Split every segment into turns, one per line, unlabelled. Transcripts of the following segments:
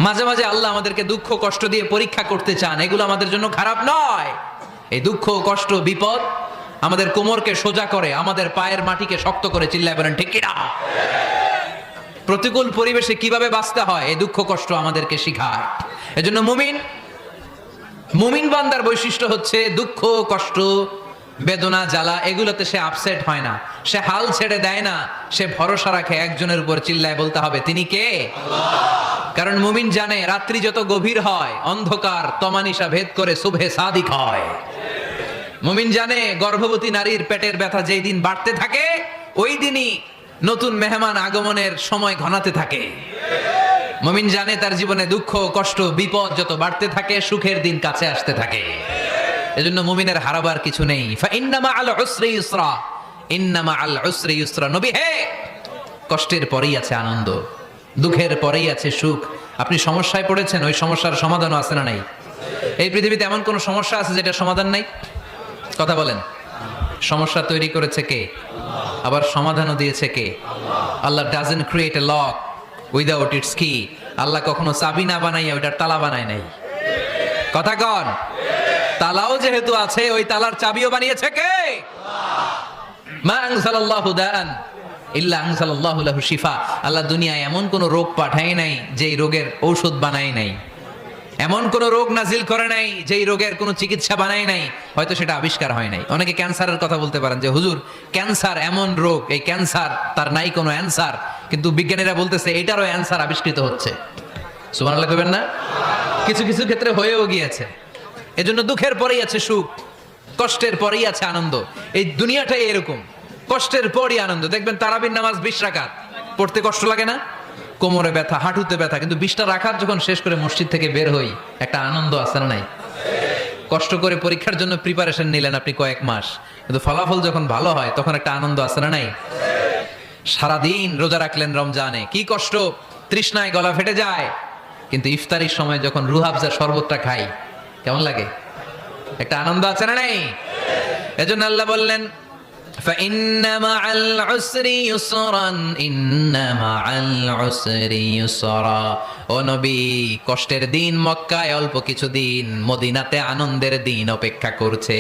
মাঝে মাঝে আল্লাহ আমাদেরকে দুঃখ কষ্ট দিয়ে পরীক্ষা করতে চান, এগুলো আমাদের জন্য খারাপ নয়। এই দুঃখ কষ্ট বিপদ আমাদের কোমরকে সোজা করে, আমাদের পায়ের মাটিকে শক্ত করে, চিল্লায় বলেন ঠিক কিনা? প্রতিকূল পরিবেশে কিভাবে বাঁচতে হয় এই দুঃখ কষ্ট আমাদেরকে শিখায়। এজন্য মুমিন বান্দার বৈশিষ্ট্য হচ্ছে দুঃখ কষ্ট বেদনা জ্বালা এগুলোতে সে আপসেট হয় না, সে হাল ছেড়ে দেয় না, সে ভরসা রাখে একজনের উপর, চিল্লায় বলতে হবে তিনি কে? কারণ মুমিন জানে রাত্রি যত গভীর হয় অন্ধকার তমানিসা ভেদ করে সুবহে সাদিক হয়। মুমিন জানে গর্ভবতী নারীর পেটের ব্যথা যেই দিন বাড়তে থাকে ওই দিনই নতুন মেহমান আগমনের সময় ঘনাতে থাকে। মুমিন জানে তার জীবনে দুঃখ কষ্ট বিপদ যত বাড়তে থাকে সুখের দিন কাছে আসতে থাকে। এজন্য মুমিনের হারাবার কিছু নেই। ফাইন্না মাআল উসরি ইউসরা, ইন্না মাআল উসরি ইউসরা। নবী হে, কষ্টের পরেই আছে আনন্দ, দুঃখের পরেই আছে সুখ। আপনি সমস্যায় পড়েছেন, ওই সমস্যার সমাধানও আছে না নাই? এই পৃথিবীতে এমন কোন সমস্যা আছে যেটা সমাধান নাই? কথা বলেন। সমস্যা তৈরি করেছে কে? আবার সমাধানও দিয়েছে কে? Allah doesn't create a lock without its key. Allah কখনো চাবি না বানাইয়া ওইটার তালা বানায় নাই। কথা কন। তালাও যেহেতু আছে ওই তালার চাবিও বানিয়েছে কে? মা আনজালাল্লাহু দাআন ইল্লা আনজালাল্লাহু লাহু শিফা। আল্লাহ দুনিয়ায় এমন কোন রোগ পাঠায় নাই যেই রোগের ঔষধ বানায় নাই, এমন কোন রোগ নাজিল করে নাই যেই রোগের কোনো চিকিৎসা বানায় নাই, হয়তো সেটা আবিষ্কার হয় নাই। অনেকে ক্যান্সারের কথা বলতে পারেন যে হুজুর ক্যান্সার এমন রোগ, এই ক্যান্সার তার নাই কোনো অ্যান্সার, কিন্তু বিজ্ঞানীরা বলতেছে এটারও অ্যান্সার আবিষ্কৃত হচ্ছে। সুবহানাল্লাহ কইবেন না? কিছু কিছু ক্ষেত্রে হয়েও গিয়েছে। এজন্য দুঃখের পরেই আছে সুখ, কষ্টের পরেই আছে আনন্দ। এই দুনিয়াটাই এরকম, কষ্টের পরই আনন্দ। দেখবেন তারাবির নামাজ 20 রাকাত পড়তে কষ্ট লাগে না? কোমরে ব্যথা, হাঁটুতে ব্যথা, কিন্তু 20টা রাকাত যখন শেষ করে মসজিদ থেকে বের হই একটা আনন্দ আছে না নাই? কষ্ট করে পরীক্ষার জন্য প্রিপারেশন নিলেন আপনি কয়েক মাস, কিন্তু ফলাফল যখন ভালো হয় তখন একটা আনন্দ আছে না নাই? সারাদিন রোজা রাখলেন রমজানে, কি কষ্ট, তৃষ্ণায় গলা ফেটে যায়, কিন্তু ইফতারির সময় যখন রুহাবজা শরবতটা খাই কেমন লাগে? একটা আনন্দ আছে না নাই? এজন্য আল্লাহ বললেন فإن مع العسر يسرا إن مع العسر يسرا। ও নবী, কষ্টের দিন মক্কায় অল্প কিছু দিন, মদিনাতে আনন্দের দিন অপেক্ষা করছে।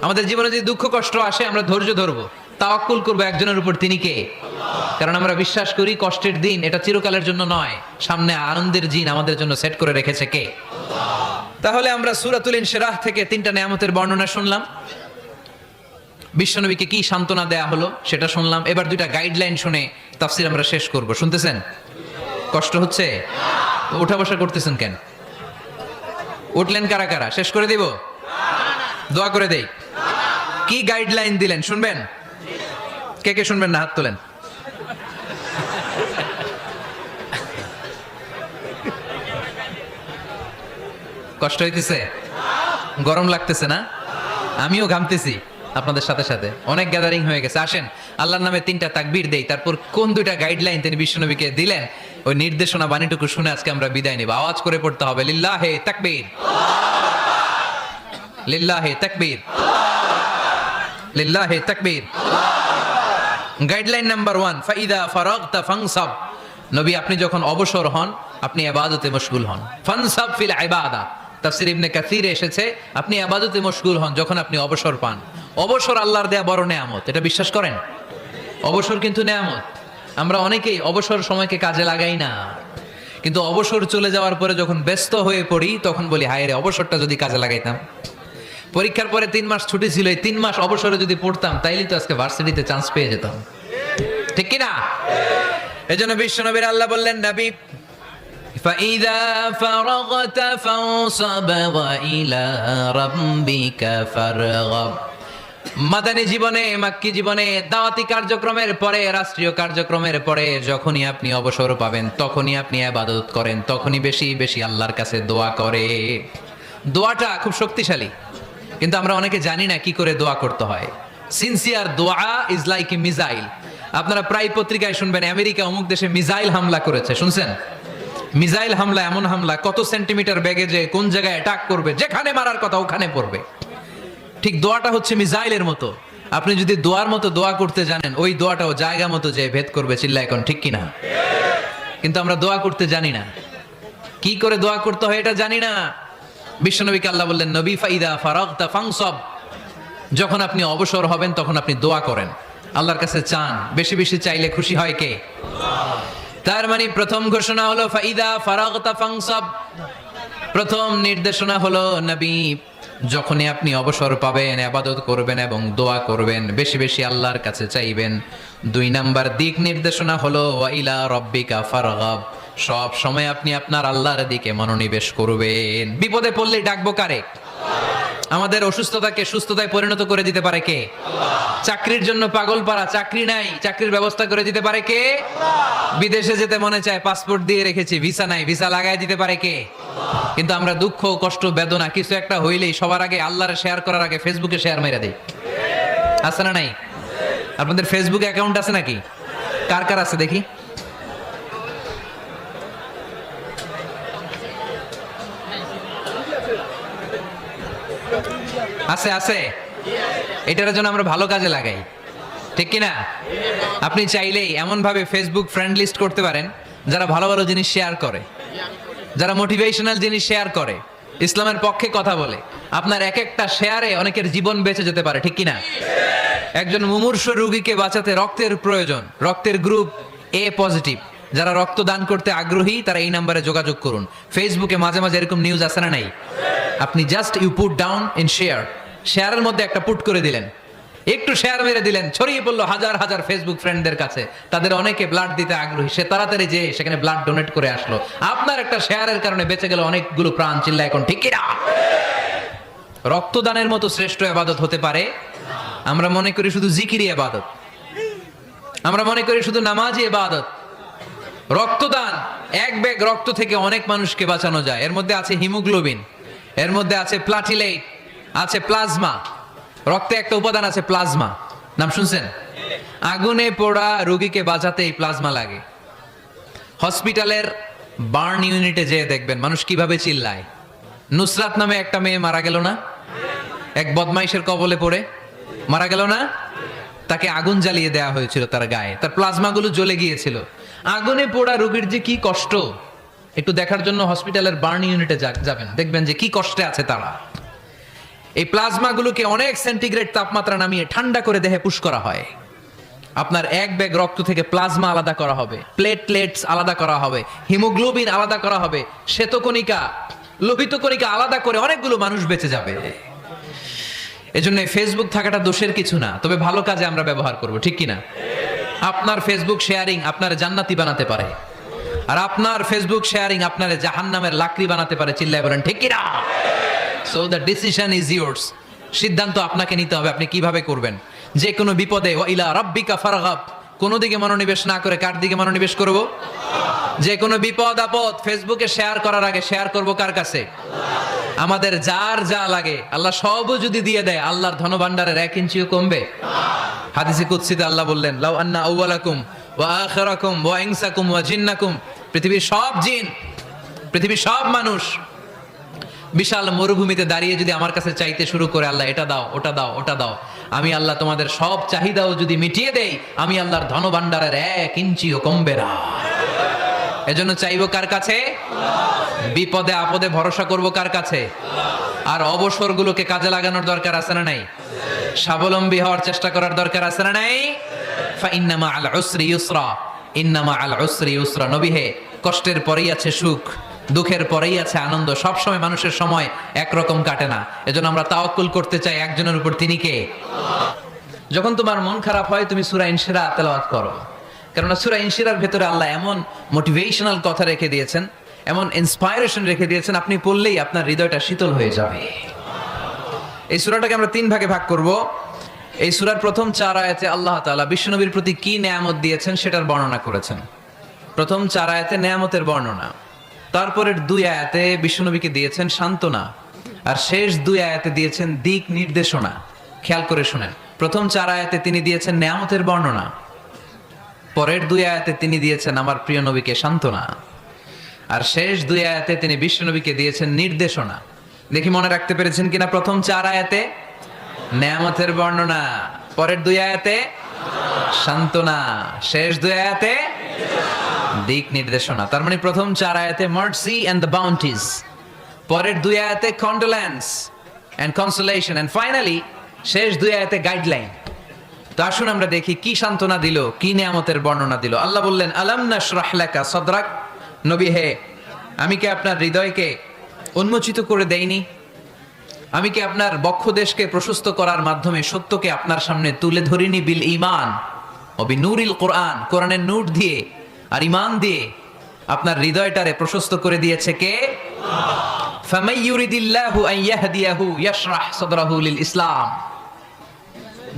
আমাদের জীবনে যদি দুঃখ কষ্ট আসে আমরা ধৈর্য ধরবো, তাওয়াক্কুল করবো একজনের উপর, তিনি কে? কারণ আমরা বিশ্বাস করি কষ্টের দিন এটা চিরকালের জন্য নয়, সামনে আনন্দের দিন আমাদের জন্য সেট করে রেখেছে কে? তাহলে আমরা সূরাতুল ইনশিরাহ থেকে 3টা নিয়ামতের বর্ণনা শুনলাম, বিশ্বনবীকে কি সান্ত্বনা দেয়া হলো সেটা শুনলাম। এবার 2টা গাইডলাইন শুনে তাফসীর আমরা শেষ করব। শুনতেছেন? কষ্ট হচ্ছে? উঠা বসা করতেছেন কেন? উঠলেন কারা কারা? শেষ করে দিব? দোয়া করে দেই। কি গাইডলাইন দিলেন শুনবেন? কে কে শুনবেন না হাত তোলেন। কষ্ট হইতেছে? গরম লাগতেছে না? আমিও ঘামতেছি আপনাদের সাথে সাথে। অনেক গ্যাদারিং হয়ে গেছে। আসেন আল্লাহর নামে 3টা তাকবীর দেই, তারপর কোন 2টা গাইডলাইন তিনি বিশ্বনবীকে দিলেন ওই নির্দেশনা বাণীটুকু শুনে আজকে আমরা বিদায় নিব। আওয়াজ করে পড়তে হবে লিল্লাহে তাকবীর, লিল্লাহে তাকবীর, লিল্লাহে তাকবীর। গাইডলাইন নাম্বার 1, ফাইদা ফারাগতা ফানসাব। নবী আপনি যখন অবসর হন আপনি ইবাদতে মশগুল হন। ফানসাব ফিল ইবাদা, তাফসীর ইবনে কাসিরে এসেছে আপনি ইবাদতে মশগুল হন যখন আপনি অবসর পান। অবসর আল্লাহর দেয়া বড় নেয়ামত, এটা বিশ্বাস করেন? অবসর কিন্তু নেয়ামত। আমরা অনেকেই অবসর সময়কে কাজে লাগাই না, কিন্তু অবসর চলে যাওয়ার পরে যখন ব্যস্ত হয়ে পড়ি তখন বলি হায় রে অবসরটা যদি কাজে লাগাইতাম। পরীক্ষার পরে 3 মাস ছুটি ছিল, এই 3 মাস অবসরে যদি পড়তাম তাইলে তো আজকে ভার্সিটিতে চান্স পেয়ে যেতাম, ঠিক কি না? এজন্য বিশ্বনবীর আল্লাহ বললেন নবী فَإِذَا فَرَغْتَ فَانصَبْ وَإِلَى رَبِّكَ فَارْغَب। মাদানী জীবনে, মাক্কি জীবনে, দাওয়াতি কার্যক্রমের পরে, রাষ্ট্রীয় কার্যক্রমের পরে যখনই আপনি অবসর পাবেন তখনই আপনি ইবাদত করেন, তখনই বেশি বেশি আল্লাহর কাছে দোয়া করে। দোয়াটা খুব শক্তিশালী, কিন্তু আমরা অনেকে জানি না কি করে দোয়া করতে হয়। সিনসিয়ার দোয়া ইজ লাইক এ মিসাইল। আপনারা প্রায় পত্রিকায় শুনবেন আমেরিকা অমুক দেশে মিসাইল হামলা করেছে, শুনছেন? মিসাইল হামলা এমন হামলা কত সেন্টিমিটার বেগে যে কোন জায়গায় অ্যাটাক করবে, যেখানে মারার কথা ওখানে পড়বে। ঠিক দোয়াটা হচ্ছে মিসাইলের মতো। আপনি যদি দোয়ার মতো দোয়া করতে জানেন ওই দোয়াটাও জায়গা মতো যে ভেদ করবে, চিল্লা এখন ঠিক কিনা? কিন্তু আমরা দোয়া করতে জানি না। কি করে দোয়া করতে হয় এটা জানি না। বিশ্বনবীকে আল্লাহ বললেন, নবী ফাইদা ফারাগতা ফানসাব, যখন আপনি অবসর হবেন তখন আপনি দোয়া করেন, আল্লাহর কাছে চান। বেশি বেশি চাইলে খুশি হয় কে? তার মানে প্রথম ঘোষণা হলো ফাইদা ফারাগতা ফানসাব। প্রথম নির্দেশনা হলো নবী, যখনই আপনি অবসর পাবেন ইবাদত করবেন এবং দোয়া করবেন, বেশি বেশি আল্লাহর কাছে চাইবেন। 2 নাম্বার দিক নির্দেশনা হলো ওয়াইলা রব্বিকা ফারগাব, সব সময় আপনি আপনার আল্লাহর দিকে মনোনিবেশ করবেন। বিপদে পড়লে ডাকবো কারে? আমাদের অসুস্থতাকে সুস্থতায় পরিণত করে দিতে পারে কে? চাকরির জন্য পাগল পারা, চাকরি নাই, চাকরির ব্যবস্থা করে দিতে পারে কে? বিদেশে যেতে মনে চায়, পাসপোর্ট দিয়ে রেখেছি, ভিসা নাই, ভিসা লাগাই দিতে পারে কে? কিন্তু আমরা দুঃখ কষ্ট বেদনা কিছু একটা হইলেই সবার আগে আল্লাহরে শেয়ার করার আগে ফেসবুকে শেয়ার মেরে দেই। আছে না নাই? আপনাদের ফেসবুক অ্যাকাউন্ট আছে নাকি? কার কার আছে দেখি? আছে আছে। এটার জন্য আমরা ভালো কাজে লাগাই, ঠিক কিনা? আপনি চাইলেই এমন ভাবে ফেসবুক ফ্রেন্ড লিস্ট করতে পারেন যারা ভালো ভালো জিনিস শেয়ার করে, যারা মোটিভেশনাল জিনিস শেয়ার করে, ইসলামের পক্ষে কথা বলে। আপনার এক একটা শেয়ারে অনেকের জীবন বেঁচে যেতে পারে, ঠিক কিনা? একজন মুমূর্ষ রোগীকে বাঁচাতে রক্তের প্রয়োজন, রক্তের গ্রুপ এ পজিটিভ। যারা রক্ত দান করতে আগ্রহী তারা এই নাম্বারে যোগাযোগ করুন। ফেসবুকে মাঝে মাঝে এরকম নিউজ আসে না নাই? আপনি just you put down in share, শেয়ারের মধ্যে একটা পুট করে দিলেন, একটু শেয়ার মেরে দিলেন, ছড়িয়ে পড়লো হাজার হাজার ফেসবুক ফ্রেন্ডদের কাছে। তাদের অনেকে ব্লাড দিতে আগ্রহী, সে তাড়াতাড়ি যে সেখানে ব্লাড ডোনেট করে আসলো। আপনার একটা শেয়ারের কারণে বেঁচে গেল অনেকগুলো প্রাণ। চিল্লা এখন ঠিক কিনা? রক্তদানের মতো শ্রেষ্ঠ ইবাদত হতে পারে? আমরা মনে করি শুধু জিকিরি ইবাদত, আমরা মনে করি শুধু নামাজি ইবাদত। রক্তদান, এক ব্যাগ রক্ত থেকে অনেক মানুষকে বাঁচানো যায়। এর মধ্যে আছে হিমোগ্লোবিন, এর মধ্যে আছে প্লাটিলেট, আছে প্লাজমা। রক্তে একটা উপাদান আছে প্লাজমা, নাম শুনছেন? আগুনে পোড়া রোগীকে বাঁচাতে এই প্লাজমা লাগে। হসপিটালের বার্ন ইউনিটে যেয়ে দেখবেন মানুষ কিভাবে চিল্লায়। নুসরাত নামে একটা মেয়ে মারা গেল না? এক বদমাইশের কবলে পড়ে মারা গেল না? তাকে আগুন জ্বালিয়ে দেওয়া হয়েছিল তার গায়ে, তার প্লাজমাগুলো জ্বলে গিয়েছিল। আগুনে পোড়া রোগীর যে কি কষ্ট, একটু দেখার জন্য হসপিটালের বার্ন ইউনিটে যাবেন, দেখবেন যে কি কষ্টে আছে তারা। এই প্লাজমাগুলোকে অনেক সেন্টিগ্রেড তাপমাত্রা নামিয়ে ঠান্ডা করে দেহে পুশ করা হয়। আপনার এক ব্যাগ রক্ত থেকে প্লাজমা আলাদা করা হবে, প্লেটলেটস আলাদা করা হবে, হিমোগ্লোবিন আলাদা করা হবে, শ্বেতকণিকা, লোহিত কণিকা আলাদা করে অনেকগুলো মানুষ বেঁচে যাবে। এজন্য ফেসবুক থাকাটা দোষের কিছু না, তবে ভালো কাজে আমরা ব্যবহার করব, ঠিক কিনা? আপনার ফেসবুক শেয়ারিং আপনার জান্নাতি বানাতে পারে, আর আপনার ফেসবুক শেয়ারিং আপনার জাহান্নামের লাকড়ি বানাতে পারে। চিল্লায় বলেন ঠিক কিনা? So the decision is yours. সিদ্ধান্ত আপনাকে নিতে হবে, আপনি কিভাবে করবেন। যে কোনো বিপদে ওয়াইলা রাব্বিকা ফারগাব, কোনো দিকে মনোনিবেশ না করে কার দিকে মনোনিবেশ করব? যে কোনো বিপদ আপদ ফেসবুকে শেয়ার করার আগে শেয়ার করব কার কাছে? আমাদের যার যা লাগে আল্লাহ সবও যদি দিয়ে দেয়, আল্লাহর ধনভাণ্ডারের 1 ইঞ্চিও কমবে? হাদিসে কুদসিতে আল্লাহ বললেন, লাউ আন্না আউওয়ালাকুম ওয়া আখিরাকুম ওয়া ইনসাকুম ওয়া জিন্নাকুম, পৃথিবীর সব জিন, পৃথিবীর সব মানুষ বিশাল মরুভূমিতে দাঁড়িয়ে যদি আমার কাছে চাইতে শুরু করে, আল্লাহ এটা দাও, ওটা দাও, ওটা দাও, আমি আল্লাহ তোমাদের সব চাহিদাও যদি মিটিয়ে দেই, আমি আল্লাহর ধনভাণ্ডারের 1 ইঞ্চিও কমবে না। এজন্য চাইবো কার কাছে? বিপদে আপদে ভরসা করব কার কাছে? আর অবসরগুলোকে কাজে লাগানোর দরকার আছে না নাই? স্বাবলম্বী হওয়ার চেষ্টা করার দরকার আছে না নাই? ফা ইন্না মাআল উসরি ইউসরা, ইন্না মাআল উসরি ইউসরা। নবী হে, কষ্টের পরেই আছে সুখ, দুঃখের পরেই আছে আনন্দ। সব সময় মানুষের সময় একরকম কাটে না। এজন্য আমরা তাওয়াক্কুল করতে চাই একজনের উপর, তিনি কে? যখন তোমার মন খারাপ হয় তুমি সূরা ইনশিরা তেলাওয়াত করো, কারণ সূরা ইনশিরার ভেতরে আল্লাহ এমন মোটিভেশনাল কথা রেখে দিয়েছেন, এমন ইন্সপায়ারেশন রেখে দিয়েছেন, আপনি পড়লেই আপনার হৃদয়টা শীতল হয়ে যাবে। এই সূরাটাকে আমরা 3 ভাগে ভাগ করব। এই সূরার প্রথম 4 আয়াতে আল্লাহ তাআলা বিশ্বনবীর প্রতি কি নেয়ামত দিয়েছেন সেটার বর্ণনা করেছেন। প্রথম 4 আয়াতে নেয়ামতের বর্ণনা, তারপরের 2 আয়াতে বিশ্বনবীকে দিয়েছেন সান্ত্বনা, আর শেষ 2 আয়াতে দিয়েছেন দিক নির্দেশনা। খেয়াল করে শুনেন, প্রথম 4 আয়াতে তিনি দিয়েছেন নেয়ামতের বর্ণনা, পরের 2 আয়াতে তিনি দিয়েছেন আমার প্রিয় নবীকে সান্ত্বনা, আর শেষ 2 আয়াতে তিনি বিশ্বনবীকে দিয়েছেন নির্দেশনা। দেখি মনে রাখতে পেরেছেন কিনা? প্রথম 4 আয়াতে নেয়ামতের বর্ণনা, পরের 2 আয়াতে সান্ত্বনা, শেষ 2 আয়াতে দিক নির্দেশনা। তার মানে প্রথম 4 আয়াতে মার্সি এন্ড দ্য বাউন্টিজ, পরের 2 আয়াতে condolence and consolation, and finally শেষ 2 আয়াতে গাইডলাইন। তো আসুন আমরা দেখি কি সান্ত্বনা দিল, কি নিয়ামতের বর্ণনা দিল। আল্লাহ বললেন, আলাম নাশরাহ লাকা সাদরাক, নবী হে, আমি কি আপনার হৃদয়কে উন্মোচিত করে দেইনি? আমি কি আপনার বক্ষদেশকে প্রশস্ত করার মাধ্যমে সত্যকে আপনার সামনে তুলে ধরিনি? বিল ঈমান ও বিনূরিল কোরআন, কোরআনের নূর দিয়ে আর ঈমান দিয়ে আপনার হৃদয়টারে প্রশস্ত করে দিয়েছে কে? ফামাই ইউরিদিল্লাহু আন ইয়াহদিয়াহু ইয়াশরাহ সাদরাহু লিল ইসলাম।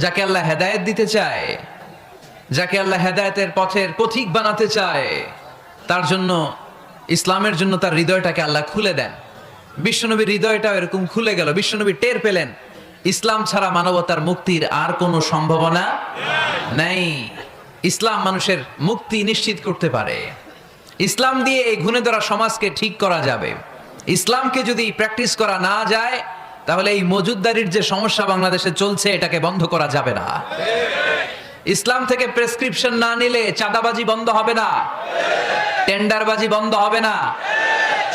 যাকে আল্লাহ হেদায়েত দিতে চায়, যাকে আল্লাহ হেদায়েতের পথের পথিক বানাতে চায়, তার জন্য, ইসলামের জন্য তার হৃদয়টাকে আল্লাহ খুলে দেন। বিশ্বনবীর হৃদয়টাও এরকম খুলে গেল। বিশ্বনবী টের পেলেন ইসলাম ছাড়া মানবতার মুক্তির আর কোনো সম্ভাবনা নাই। ইসলাম মানুষের মুক্তি নিশ্চিত করতে পারে। ইসলাম দিয়ে এই ঘুণে ধরা সমাজকে ঠিক করা যাবে। ইসলামকে যদি প্র্যাকটিস করা না যায়, তাহলে এই মজুদদারির যে সমস্যা বাংলাদেশে চলছে, এটাকে বন্ধ করা যাবে না। ইসলাম থেকে প্রেসক্রিপশন না নিলে চাঁদাবাজি বন্ধ হবে না, টেন্ডারবাজি বন্ধ হবে না,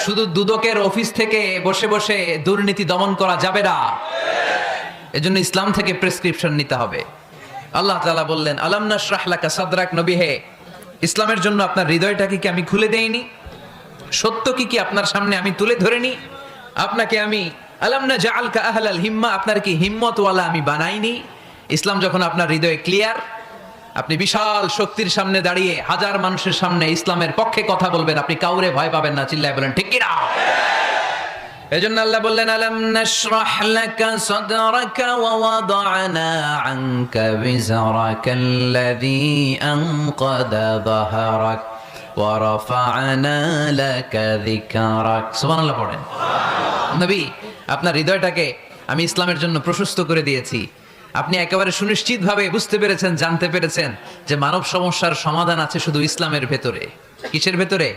শুধু দুদকের অফিস থেকে বসে বসে দুর্নীতি দমন করা যাবে না। এজন্য ইসলাম থেকে প্রেসক্রিপশন নিতে হবে। আল্লাহ তাআলা বললেন, আলাম নাশরাহ লাকা সাদরাক, নবী হে, ইসলামের জন্য আপনার হৃদয়টাকে কি আমি খুলে দেইনি? সত্য কি আপনার সামনে আমি তুলে ধরিনি? আপনাকে আমি আলাম নাজআলকা আহলাল হিম্মা, আপনার কি হিম্মতওয়ালা আমি বানাইনি? ইসলাম যখন আপনার হৃদয়ে ক্লিয়ার, আপনি বিশাল শক্তির সামনে দাঁড়িয়ে হাজার মানুষের সামনে ইসলামের পক্ষে কথা বলবেন, আপনি কাউরে ভয় পাবেন না। চিল্লায় বলেন ঠিক কি না? এজন্য আল্লাহ বললেন, আলাম নাশরাহ লাকা সাদরাকা ওয়া ওয়াদা'না আনকা বিজরাকাল্লাযী আনকাদা যাহরাক ওয়া রাফা'না লাকা যিকরাক। সুবহানাল্লাহ পড়েন। নবী, আপনার হৃদয়টাকে আমি ইসলামের জন্য প্রশস্ত করে দিয়েছি। আপনি একেবারে সুনিশ্চিতভাবে বুঝতে পেরেছেন, জানতে পেরেছেন যে মানব সমস্যার সমাধান আছে শুধু ইসলামের ভেতরে। কিসের ভেতরে?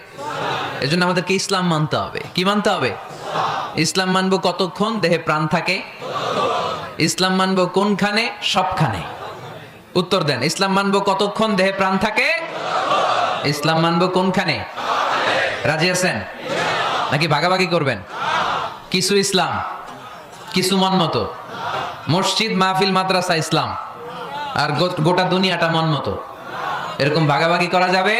এজন্য আমাদেরকে ইসলাম মানতে হবে। কি মানতে হবে? ইসলাম মানবো কতক্ষণ দেহে প্রাণ থাকে? ইসলাম মানবো কোনখানে? সবখানে। উত্তর দেন, ইসলাম মানবো কতক্ষণ দেহে প্রাণ থাকে? ইসলাম মানবো কোনখানে? রাজি আছেন নাকি ভাগাভাগি করবেন? কিছু ইসলাম, কিছু মন মতো। মসজিদ, মাহফিল, মাদ্রাসা ইসলাম, আর গোটা দুনিয়াটা মন মতো। এরকম ভাগাভাগি করা যাবে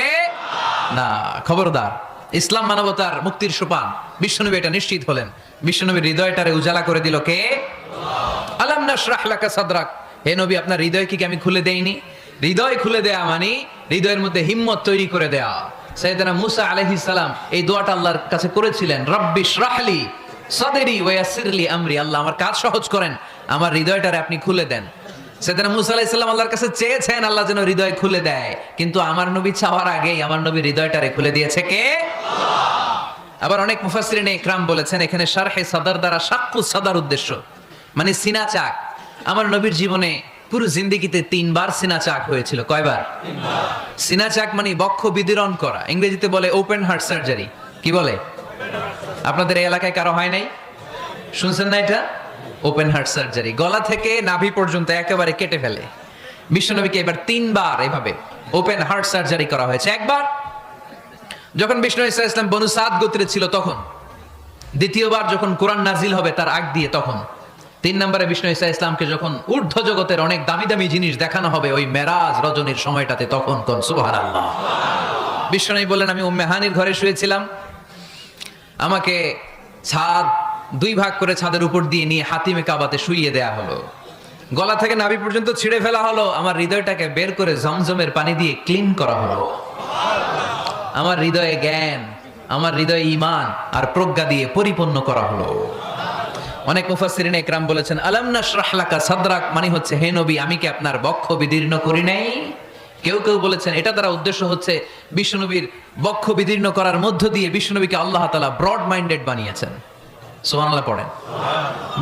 না, খবরদার। ইসলাম মানবতার মুক্তির সোপান। বিশ্বনবী এটা নিশ্চিত হলেন। বিশ্বনবীর হৃদয়টারে উজালা করে দিল কে? আলাম নাশরাহ লাকা সাদরাক, হে নবী, আপনার হৃদয় কি আমি খুলে দেইনি? হৃদয় খুলে দেয়া মানে হৃদয়ের মধ্যে হিম্মত তৈরি করে দেয়া। সাইয়েদনা মুসা আলাইহিস সালাম এই দোয়াটা আল্লাহর কাছে করেছিলেন, রব্বি ইশরাহলি সাদরি ওয়া ইয়াসসিরলি আমরি, আল্লাহ আমার কাজ সহজ করেন, আমার হৃদয়টারে আপনি খুলে দেন। সাইয়েদনা মুসা আলাইহিস সালাম আল্লাহর কাছে চেয়েছেন আল্লাহ যেন হৃদয় খুলে দেয়, কিন্তু আমার নবী চাওয়ার আগেই আমার নবী হৃদয়টারে খুলে দিয়েছে কে? আল্লাহ। আবার অনেক মুফাসসিরিনে ইকরাম বলেছেন, এখানে শারহে সাদর দ্বারা শাক্কুস সাদর উদ্দেশ্য, মানে সিনা চাক। আমার নবীর জীবনে পুরো জিন্দেগিতে 3 বার সিনা চাক হয়েছিল। কয়বার? 3 বার। সিনা চাক মানে বক্ষ বিদীর্ণ করা, ইংরেজিতে বলে ওপেন হার্ট সার্জারি। কি বলে? আপনাদের এই এলাকায় কারো হয় নাই? শুনছেন না এটা? ওপেন হার্ট সার্জারি, গলা থেকে নাভি পর্যন্ত একেবারে কেটে ফেলে। বিশ্বনবীকে এবার 3 বার এভাবে ওপেন হার্ট সার্জারি করা হয়েছে। একবার যখন বিষ্ণু ঈসা ইসলাম বনু সাদ গোত্রে ছিল তখন, দ্বিতীয়বার যখন কোরআন নাজিল হবে তার আগ দিয়ে তখন, 3 নম্বরে বিষ্ণু ঈসা ইসলামকে যখন ঊর্ধ্ব জগতের অনেক দামি দামি জিনিস দেখানো হবে ওই মেরাজ রজনীর সময়টাতে, তখন কোন সুবহানাল্লাহ। বিষ্ণু বললেন, আমি উম্মে হানির ঘরে শুয়েছিলাম, আমাকে ছাদ 2 ভাগ করে ছাদের উপর দিয়ে নিয়ে হাতিমে কাবাতে শুইয়ে দেয়া হলো, গলা থেকে নাভি পর্যন্ত ছিঁড়ে ফেলা হলো, আমার হৃদয়টাকে বের করে জমজমের পানি দিয়ে ক্লিন করা হলো, আমার হৃদয়ে জ্ঞান, আমার হৃদয়ে ঈমান আর প্রজ্ঞা দিয়ে পরিপূর্ণ করা হলো। অনেক মুফাসসিরিনে ইকরাম বলেছেন, আলাম নাশরাহ লাকা সাদরাক মানে হচ্ছে, হে নবী, আমি কি আপনার বক্ষ বিদীর্ণ করি নাই? কেউ কেউ বলেছেন এটা দ্বারা উদ্দেশ্য হচ্ছে বিশ্বনবীর বক্ষ বিদীর্ণ করার মধ্য দিয়ে বিশ্বনবীকে আল্লাহ তাআলা ব্রড মাইন্ডেড বানিয়েছেন। সুবহানাল্লাহ পড়েন।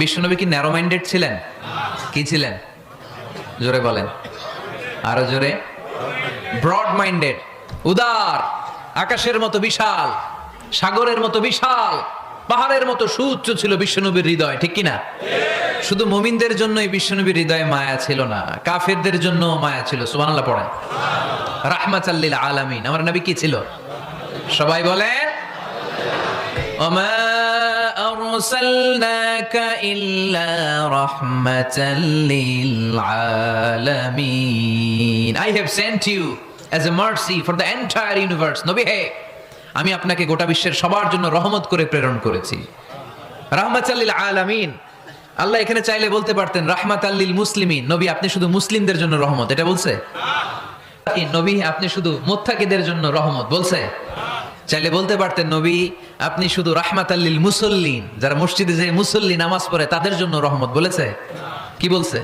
বিশ্বনবী কি ন্যারো মাইন্ডেড ছিলেন? কি ছিলেন? জোরে বলেন, আরো জোরে। ব্রড মাইন্ডেড, উদার, আকাশের মতো বিশাল, সাগরের মতো বিশাল, পাহাড়ের মতো সুউচ্চ ছিল বিশ্বনবীর হৃদয়, ঠিক কিনা? শুধু মুমিনদের জন্যই বিশ্বনবীর হৃদয়ে মায়া ছিল না, কাফেরদের জন্য মায়া ছিল। সুবহানাল্লাহ পড়েন। রাহমাতাল লিল আলামিন, আমার নবী কি ছিল? সবাই বলেন ওমা আরসালনাকা ইল্লা রাহমাতাল লিল আলামিন। I have sent you as a mercy for the entire universe. নবী হে, আমি আপনাকে গোটা বিশ্বের সবার জন্য রহমত করে প্রেরণ করেছি। রাহমাতাল লিল আলামিন। আল্লাহ এখানে চাইলে বলতে পারতেন রাহমাতাল লিল মুসলিমিন, নবী আপনি শুধু মুসলিমদের জন্য রহমত, এটা বলছে? নবী আপনি শুধু মুত্তাকিদের জন্য রহমত, বলছে? চাইলে বলতে পারতেন নবী আপনি শুধু রাহমাতাল লিল মুসাল্লিন, যারা মসজিদে যে মুসল্লি নামাজ পড়ে তাদের জন্য রহমত, বলেছে? কি বলছে?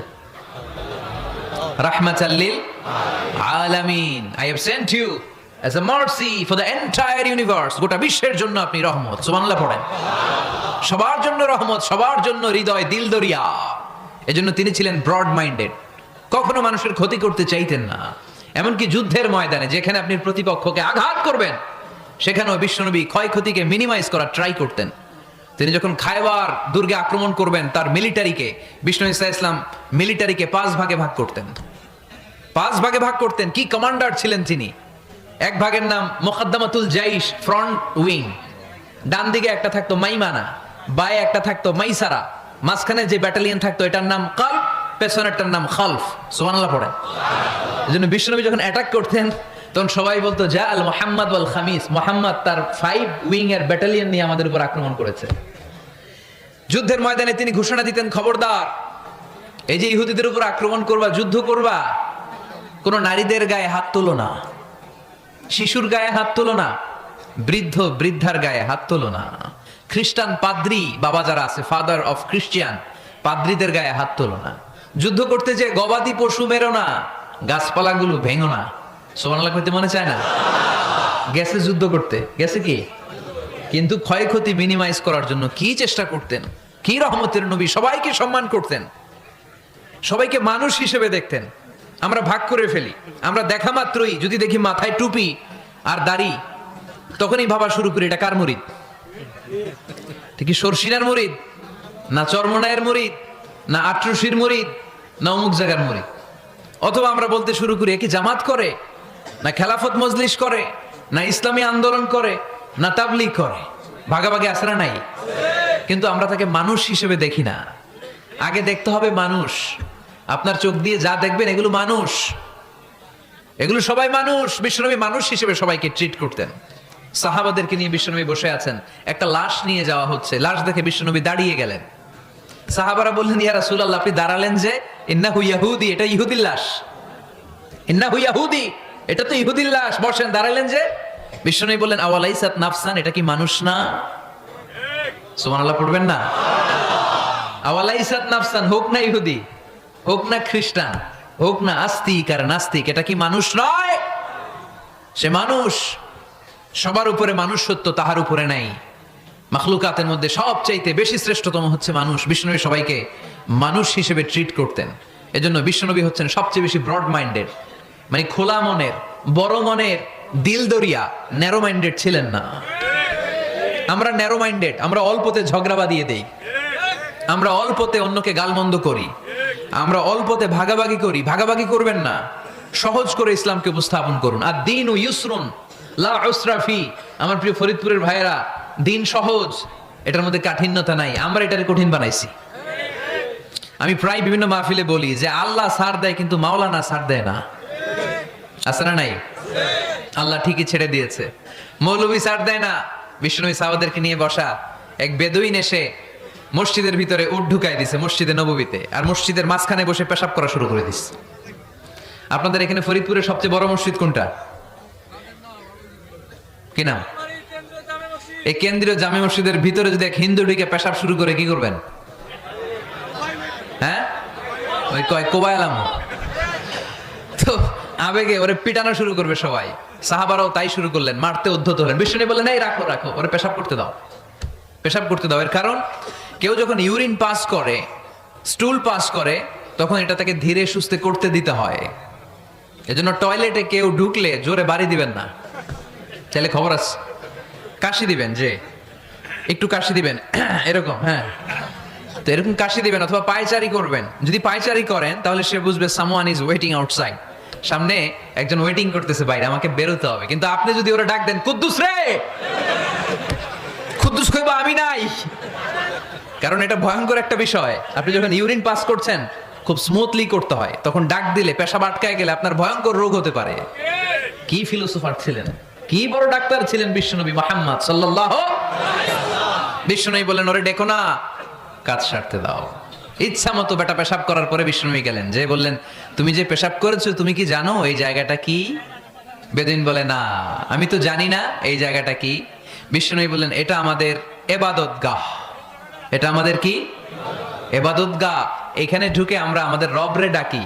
রাহমাতাল লিল আলামিন। I have sent you as a mercy for the entire universe. গোটা বিশ্বের জন্য আপনি রহমত। সুবহানাল্লাহ পড়েন। সবার জন্য রহমত, সবার জন্য হৃদয় দিল দরিয়া। এজন্য তিনি ছিলেন ব্রড মাইন্ডেড, কখনো মানুষের ক্ষতি করতে চাইতেন না। এমনকি যুদ্ধের ময়দানে যেখানে আপনি প্রতিপক্ষকে আঘাত করবেন সেখানেও বিশ্বনবী ক্ষয়ক্ষতিকে মিনিমাইজ করার ট্রাই করতেন। তিনি যখন খায়বার দুর্গে আক্রমণ করবেন তার মিলিটারিকে, বিষ্ণু ইসা ইসলাম মিলিটারিকে 5 ভাগে ভাগ করতেন। 5 ভাগে ভাগ করতেন। কি কমান্ডার ছিলেন তিনি! এক ভাগের নাম মুকদ্দমাতুল জাইশ, ফ্রন্ট উইং। ডান দিকে একটা থাকতো মাইমানা, বায়ে একটা থাকতো মাইসারা, মাঝখানে যে ব্যাটালিয়ন থাকতো এটার নাম কালব, পেছনেরটার নাম খালফ। সুবহানাল্লাহ পড়েন। এজন্য বিশ্বনবী যখন অ্যাটাক করতেন তখন সবাই বলতো যা আল মুহাম্মদ ওয়াল খামিস, মুহাম্মদ তার 5 উইং এর ব্যাটালিয়ন নিয়ে আমাদের উপর আক্রমণ করেছে। যুদ্ধের ময়দানে তিনি ঘোষণা দিতেন খবরদার, এই যে ইহুদিদের উপর আক্রমণ করবা, যুদ্ধ করবা, কোন নারীদের গায়ে হাত তোলো না, শিশুর গায়ে হাত তোলো না, বৃদ্ধ বৃদ্ধার গায়ে হাত তোলো না, খ্রিস্টান পাদ্রী বাবা যারা আছে, ফাদার অফ খ্রিস্টিয়ান, পাদ্রীদের গায়ে হাত তোলো না, যুদ্ধ করতে যে গবাদি পশু মেরো না, গাছপালাগুলো ভেঙো না। সুবহানাল্লাহ কইতে মনে চায় না? গেছে যুদ্ধ করতে, গেছে কি, কিন্তু ক্ষয়ক্ষতি মিনিমাইজ করার জন্য কি চেষ্টা করতেন! কি রহমতের নবী! সবাইকে সম্মান করতেন, সবাইকে মানুষ হিসেবে দেখতেন। আমরা ভাগ করে ফেলি, আমরা দেখা মাত্রই যদি দেখি মাথায় টুপি আর দাড়ি, তখনই ভাবা শুরু করি এটা কার মুরিদ? ঠিক সরসিনার মুরিদ, না চরমনায়ের মুরিদ, না আটরশির মুরিদ, না অমুক জায়গার মুরিদ। অথবা আমরা বলতে শুরু করি কি জামাত করে, না খেলাফত মজলিস করে, না ইসলামী আন্দোলন করে, না তাবলীগ করে। ভাগাভাগি আসরা নাই, কিন্তু আমরা তাকে মানুষ হিসেবে দেখি না। আগে দেখতে হবে মানুষ। আপনার চোখ দিয়ে যা দেখবেন এগুলো মানুষ, এগুলো সবাই মানুষ। বিশ্বনবী মানুষ হিসেবে সবাইকে ট্রিট করতেন। সাহাবাদেরকে নিয়ে বিশ্বনবী বসে আছেন, একটা লাশ নিয়ে যাওয়া হচ্ছে, লাশ দেখে বিশ্বনবী দাঁড়িয়ে গেলেন। সাহাবারা বললেন ইয়া রাসূলুল্লাহ আপনি দাঁড়ালেন যে? ইন্নাহু ইয়াহুদি, এটা ইহুদির লাশ। ইন্নাহু ইয়াহুদি, এটা তো ইহুদির লাশ, বসেন, দাঁড়ালেন যে? বিশ্বনবী বললেন আওয়ালাইসাত নাফসান, এটা কি মানুষ না? সুবহানাল্লাহ পড়বেন না? আওয়ালাইসাত নাফসান, হোক না ইহুদি, হোক না খ্রিস্টান, হোক না আস্তিক আর নাস্তিক, এটা কি মানুষ নয়? সে মানুষ। সবার উপরে মানুষ সত্য, তাহার উপরে নাই। মাখলুকাতের মধ্যে সবচাইতে বেশি শ্রেষ্ঠতম হচ্ছে মানুষ। বিশ্বনবী সবাইকে মানুষ হিসেবে ট্রিট করতেন। এজন্য বিশ্বনবী হচ্ছেন সবচেয়ে বেশি ব্রড মাইন্ডেড, মানে খোলা মনের, বড় মনের, দিল দরিয়া। ন্যারো মাইন্ডেড ছিলেন না। আমরা ন্যারো মাইন্ডেড, আমরা অল্পতে ঝগড়া বাঁধিয়ে দেই, আমরা অল্পতে অন্যকে গালমন্দ করি, আমরা অল্পতে ভাগাভাগি করি। ভাগাভাগি করবেন না, সহজ করে ইসলামকে উপস্থাপন করুন। আর দিন ও ইউসরুন লা উসরা ফি। আমার প্রিয় ফরিদপুরের ভাইয়েরা, দিন সহজ, এটার মধ্যে কাঠিন্যতা নাই। আমরা এটাকে কঠিন বানাইছি। আমি প্রায় বিভিন্ন মাহফিলে বলি যে আল্লাহ ছাড় দেয় কিন্তু মাওলানা ছাড় দেয় না। আছে না নাই? আল্লাহ ঠিকই ছেড়ে দিয়েছে, মৌলভী ছাড় দেয় না। বিষ্ণুবী সাহাবাদেরকে নিয়ে বসা এক বেদুইন এসে মসজিদের ভিতরে উট ঢুকাই দিছে, মসজিদে নববীতে, আর মসজিদের মাঝখানে বসে পেশাব করা শুরু করে দিচ্ছে। আপনাদের এখানে ফরিদপুরের সবচেয়ে বড় মসজিদ কোনটা? কি নাম? এই কেন্দ্রীয় জামে মসজিদের ভিতরে যদি এক হিন্দু ঢুকে পেশাব শুরু করে কি করবেন? হ্যাঁ, ওই কয় কোবাইলাম। তো আবেগে ওরে পিটানো শুরু করবে সবাই। সাহাবারাও তাই শুরু করলেন, মারতে উদ্ধত হলেন। বিষ্ণু বললেন এই রাখো রাখো, ওরে পেশাব করতে দাও, পেশাব করতে দাও। এর কারণ কেউ যখন ইউরিন পাস করে, স্টুল পাস করে, তখন এটা তাকে ধীরে সুস্থে করতে দিতে হয়। এজন্য টয়লেটে কেউ ঢুকলে জোরে বাড়ি দিবেন না, চাইলে খবর আছে, কাশি দিবেন, যে একটু কাশি দিবেন এরকম, হ্যাঁ, তো এরকম কাশি দিবেন। অথবা পায়চারি করবেন, যদি পায়চারি করেন তাহলে সে বুঝবে সামওয়ান ইজ ওয়েটিং আউটসাইড, সামনে একজন ওয়েটিং করতেছে বাইরে, আমাকে বেরোতে হবে, কিন্তু আপনি যদি ওরা ডাক দেন কুদ্দুস রে, কুদ্দুস কইবা আমি নাই। কারণ এটা ভয়ঙ্কর একটা বিষয়। আপনি যখন ইউরিন পাস করছেন খুব স্মুথলি করতে হয়, তখন ডাক দিলে পেশাব আটকায় গেলে আপনার ভয়ঙ্কর রোগ হতে পারে। কি ফিলোসোফার ছিলেন, কি বড় ডাক্তার ছিলেন বিশ্বনবী মুহাম্মদ সাল্লাল্লাহু আলাইহি ওয়াসাল্লাম। বিশ্বনবী বললেন ওরে ডেকো না, কাজ সারতে দাও। ইচ্ছা মতো বেটা পেশাব করার পরে বিশ্বনবী গেলেন, যে বললেন তুমি যে পেশাব করেছো তুমি কি জানো এই জায়গাটা কি? বেদুইন বলে না আমি তো জানি না এই জায়গাটা কি। বিশ্বনবী বললেন এটা আমাদের ইবাদতগাহ, এটা আমাদের কি ইবাদতগাহ। এখানে ঢুকে আমরা আমাদের রবরে ডাকি,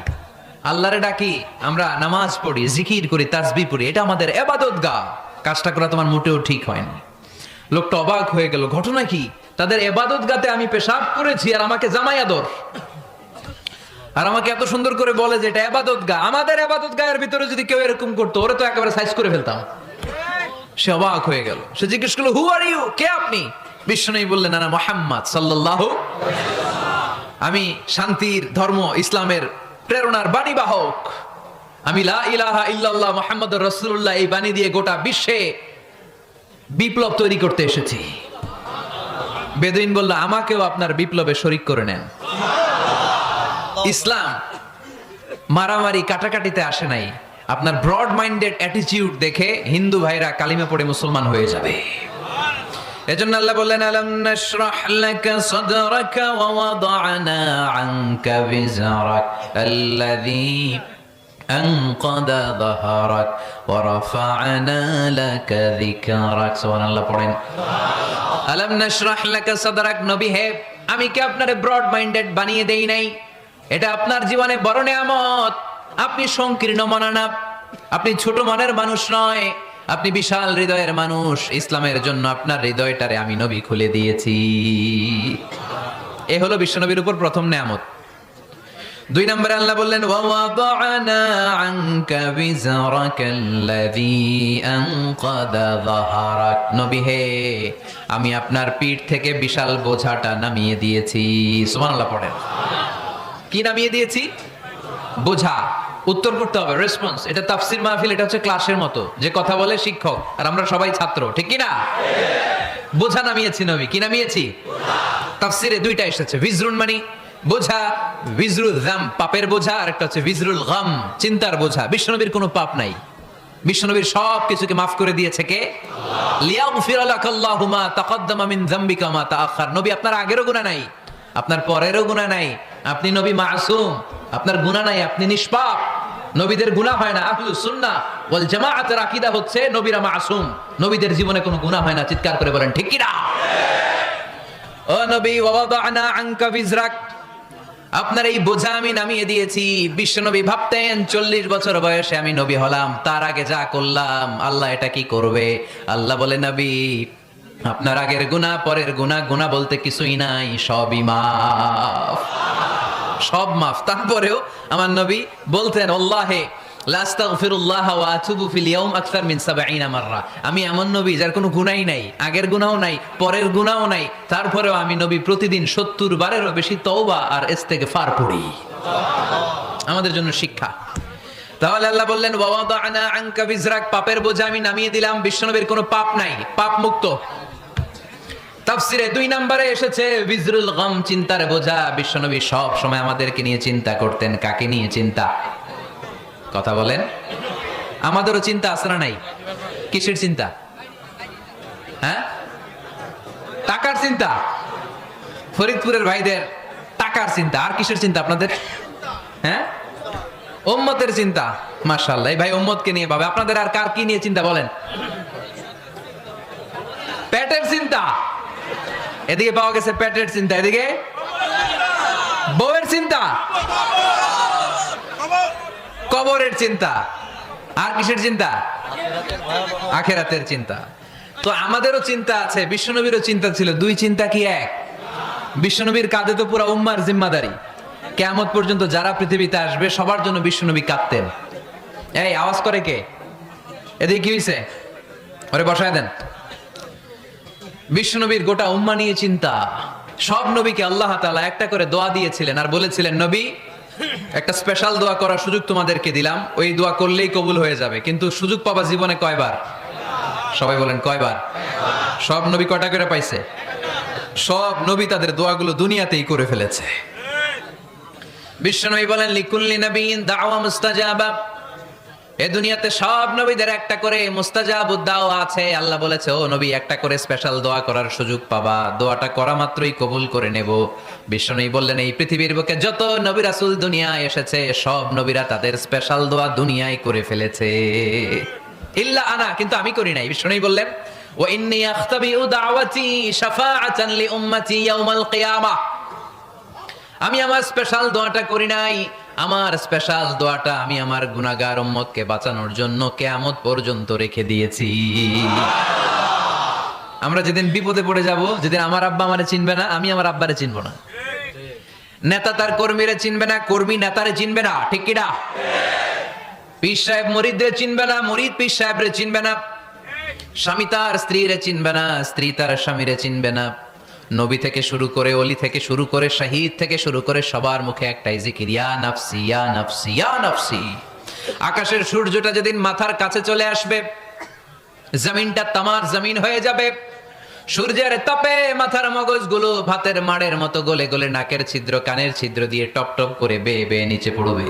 আল্লাহরে ডাকি, আমরা নামাজ পড়ি, জিকির করি, তাসবিহ পড়ি, এটা আমাদের ইবাদতগাহ। কাজটা করা তোমার মোটেও ঠিক হয়নি। লোকটা অবাক হয়ে গেল, ঘটনা কি? তাদের ইবাদতগাতে আমি পেশাব করেছি আর আমাকে জামাই আদর, আর আমাকে এত সুন্দর করে বলে যে এটা ইবাদতগাহ। আমাদের ইবাদতগাহের ভিতরে যদি কেউ এরকম করতো ওরে তো একেবারে সাইজ করে ফেলতাম। সে অবাক হয়ে গেল, সে জিজ্ঞেস করলো হু আর ইউ, কে আপনি? বিশ্বনবী বললেন আনা মুহাম্মদ সাল্লাল্লাহু আলাইহি ওয়াসাল্লাম, আমি শান্তির ধর্ম ইসলামের প্রেরণার বাণী বাহক। আমি লা ইলাহা ইল্লাল্লাহ মুহাম্মাদুর রাসূলুল্লাহ এই বাণী দিয়ে গোটা বিশ্বে বিপ্লব তৈরি করতে এসেছি। বেদুইন বলল আমাকেও আপনার বিপ্লবে শরীক করে নেন। ইসলাম মারামারি কাটাকাটিতে আসে নাই। আপনার ব্রড মাইন্ডেড অ্যাটিটিউড দেখে হিন্দু ভাইরা কালিমা পড়ে মুসলমান হয়ে যাবে। এজন্য আল্লাহ বললেন আলাম নাশরাহ লাকা সাদরাকা ওয়া ওয়াদা'না আনকা বিজরাক আল্লাযী আনকাদা যাহরাক ওয়া রাফা'না লাকা যিকরাক। সুবহানাল্লাহ পড়েন। আলাম নাশরাহ লাকা সাদরাক, নবী হে আমি কি আপনারে ব্রড মাইন্ডেড বানিয়ে দেই নাই? এটা আপনার জীবনে বড় নিয়ামত। আপনি সংকীর্ণ মনা না, আপনি ছোট মনের মানুষ নয়, আপনি বিশাল হৃদয়ের মানুষ। ইসলামের জন্য আপনার হৃদয়টারে আমি নবী খুলে দিয়েছি। এ হলো বিশ্বনবীর উপর প্রথম নিয়ামত। 2 নম্বরে আল্লাহ বললেন ওয়া ওয়াদা'না আনকা বিজরাকাল্লাযী আনকাদা যাহরাক, নবী হে আমি আপনার পিঠ থেকে বিশাল বোঝাটা নামিয়ে দিয়েছি। সুবহানাল্লাহ পড়েন। কি নামিয়ে দিয়েছি? বোঝা। উত্তর করতে হবে, রেসপন্স। এটা তাফসীর মাহফিল, এটা হচ্ছে ক্লাসের মতো, যে কথা বলে শিক্ষক আর আমরা সবাই ছাত্র, ঠিক কি না? বোঝা নামিয়েছি নবী। কি নামিয়েছি? তাফসীরে 2টা এসেছে, বিজরুন মানে বোঝা, বিজরুল গাম পাপের বোঝা, আর একটা হচ্ছে বিজরুল গাম চিন্তার বোঝা। বিশ্বনবীর কোনো পাপ নাই, বিশ্বনবীর সব কিছুকে মাফ করে দিয়েছে কে? লিয়াগফিরা লাকাল্লাহু মা তাকদ্দামা মিন যামবিকা মা তাআখার। নবী আপনার আগেরও গুনাহ নাই, আপনার পরেরও গুনাহ নাই, আপনি নবী মাসুম, আপনার গুনাহ নাই, আপনি নিষ্পাপ। নবীদের গুনাহ হয় না। আহলুস সুন্নাহ ওয়াল জামাআতের আকীদা হচ্ছে নবীরা মাসুম, নবীদের জীবনে কোনো গুনাহ হয় না। চিৎকার করে বলেন ঠিক কি না? ও নবী ওয়া ওয়াদা'না আনকা বিজরাক, আপনার এই বোঝা আমি নামিয়ে দিয়েছি। বিশ্বনবী ভাবতেন 40 বছর বয়সে আমি নবী হলাম, তার আগে যা করলাম আল্লাহ এটা কি করবে? আল্লাহ বলে নবী আপনার আগের গুনাহ পরের গুনাহ, গুনাহ বলতে কিছুই নাই, সবই মাফ, সব মাফ। তারপরেও আমার নবী বলতেন আল্লাহে লা আস্তাগফিরুল্লাহ ওয়া আতুবু ফিল ইয়াউম আকসার মিন 70 মাররা। আমি এমন নবী যার কোনো গুনাহই নাই, আগের গুনাহও নাই, পরের গুনাহও নাই, তারপরেও আমি নবী প্রতিদিন 70 বারেরও বেশি তওবা আর ইস্তেগফার পড়ি। আমাদের জন্য শিক্ষা। তাহলে আল্লাহ বললেন ওয়া ওয়াদা'না আনকা বিজরাক, পাপের বোঝা আমি নামিয়ে দিলাম। বিশ্বনবীর কোনো পাপ নাই, পাপ মুক্ত। তাফসীরে 2 নম্বরে এসেছে বিজরুল গাম চিন্তার বোঝা। বিশ্বনবী সব সময় আমাদেরকে নিয়ে চিন্তা করতেন। কাকে নিয়ে চিন্তা? কথা বলেন। আমাদেরও চিন্তা আছে না নাই? কিসের চিন্তা? হ্যাঁ, টাকার চিন্তা। ফরিদপুরের ভাইদের টাকার চিন্তা। আর কিসের চিন্তা আপনাদের? হ্যাঁ, উম্মতের চিন্তা। মাশাআল্লাহ, এই ভাই উম্মতকে নিয়ে ভাবে। আপনাদের আর কার কি নিয়ে চিন্তা বলেন? পেটের চিন্তা। এদিকে পাওয়া গেছে পেটের চিন্তা, এদিকে বউয়ের চিন্তা, কবরের চিন্তা। আর কিসের চিন্তা? আখিরাতের চিন্তা। তো আমাদেরও চিন্তা আছে, বিশ্বনবীরও চিন্তা ছিল। 2 চিন্তা কি এক? বিশ্বনবীর কাঁধে তো পুরো উম্মার জিম্মাদারি। কিয়ামত পর্যন্ত যারা পৃথিবীতে আসবে সবার জন্য বিশ্বনবী কাঁদতেন। এই আওয়াজ করে কে? এদিকে কি হইছে? ওরে বসায় দেন। বিশ্বনবীর গোটা উম্মাহ নিয়ে চিন্তা। সব নবীকে আল্লাহ তাআলা একটা করে দোয়া দিয়েছিলেন আর বলেছিলেন নবী একটা স্পেশাল দোয়া করার সুযোগ তোমাদেরকে দিলাম, ওই দোয়া করলেই কবুল হয়ে যাবে। কিন্তু সুযোগ পাবা জীবনে কয়বার? সবাই বলেন কয়বার? সব নবী কয়টা করে পাইছে? সব নবী তাদের দোয়াগুলো দুনিয়াতেই করে ফেলেছে। বিশ্বনবী বলেন লিকুল্লি নবিয়্যিন দাওয়া মুস্তাজাবা, এ দুনিয়াতে সব নবীদের একটা করে মুস্তাজাবুদ দাওয়া আছে। আল্লাহ বলেছে ও নবী একটা করে স্পেশাল দোয়া করার সুযোগ পাবা, দোয়াটা করা মাত্রই কবুল করে নেব। বিশ্বনবী বললেন এই পৃথিবীর বুকে যত নবী রাসূল দুনিয়ায় এসেছে সব নবীরা তাদের স্পেশাল দোয়া দুনিয়ায় করে ফেলেছে, ইল্লা আনা, কিন্তু আমি করি নাই। বিশ্বনবী বললেন ওয়া ইন্নী আখতাবিউ দাওয়াতি শাফাআতান লি উম্মতি ইয়াউমাল কিয়ামাহ, আমি আমার স্পেশাল দোয়াটা করি নাই। আমার স্পেশাল দোয়াটা আমি আমার গুনাহগার উম্মতকে বাঁচানোর জন্য কিয়ামত পর্যন্ত রেখে দিয়েছি। আমরা যেদিন বিপদে পড়ে যাব, যেদিন আমার আব্বা আমারে চিনবে না, আমি আমার আব্বারে চিনব না, নেতা তার কর্মীরে চিনবে না, কর্মী নেতারে চিনবে না, ঠিক কি না? পীর সাহেব মুরিদরে চিনবে না, মুরিদ পীর সাহেবরে চিনবে না, স্বামী তার স্ত্রীরে চিনবে না, স্ত্রী তার স্বামীরে চিনবে না। নবী থেকে শুরু করে, অলি থেকে শুরু করে, শাহিদ থেকে শুরু করে সবার মুখে একটাই জিকির, ইয়া নাফসি ইয়া নাফসি ইয়া নাফসি। আকাশের সূর্যটা যেদিন মাথার কাছে চলে আসবে, জমিনটা তামার জমিন হয়ে যাবে, সূর্যের তাপে মাথার মগজগুলো ভাতের মাড়ের মতো গলে গলে নাকের ছিদ্র কানের ছিদ্র দিয়ে টপ টপ করে বেয়ে বেয়ে নিচে পড়বে।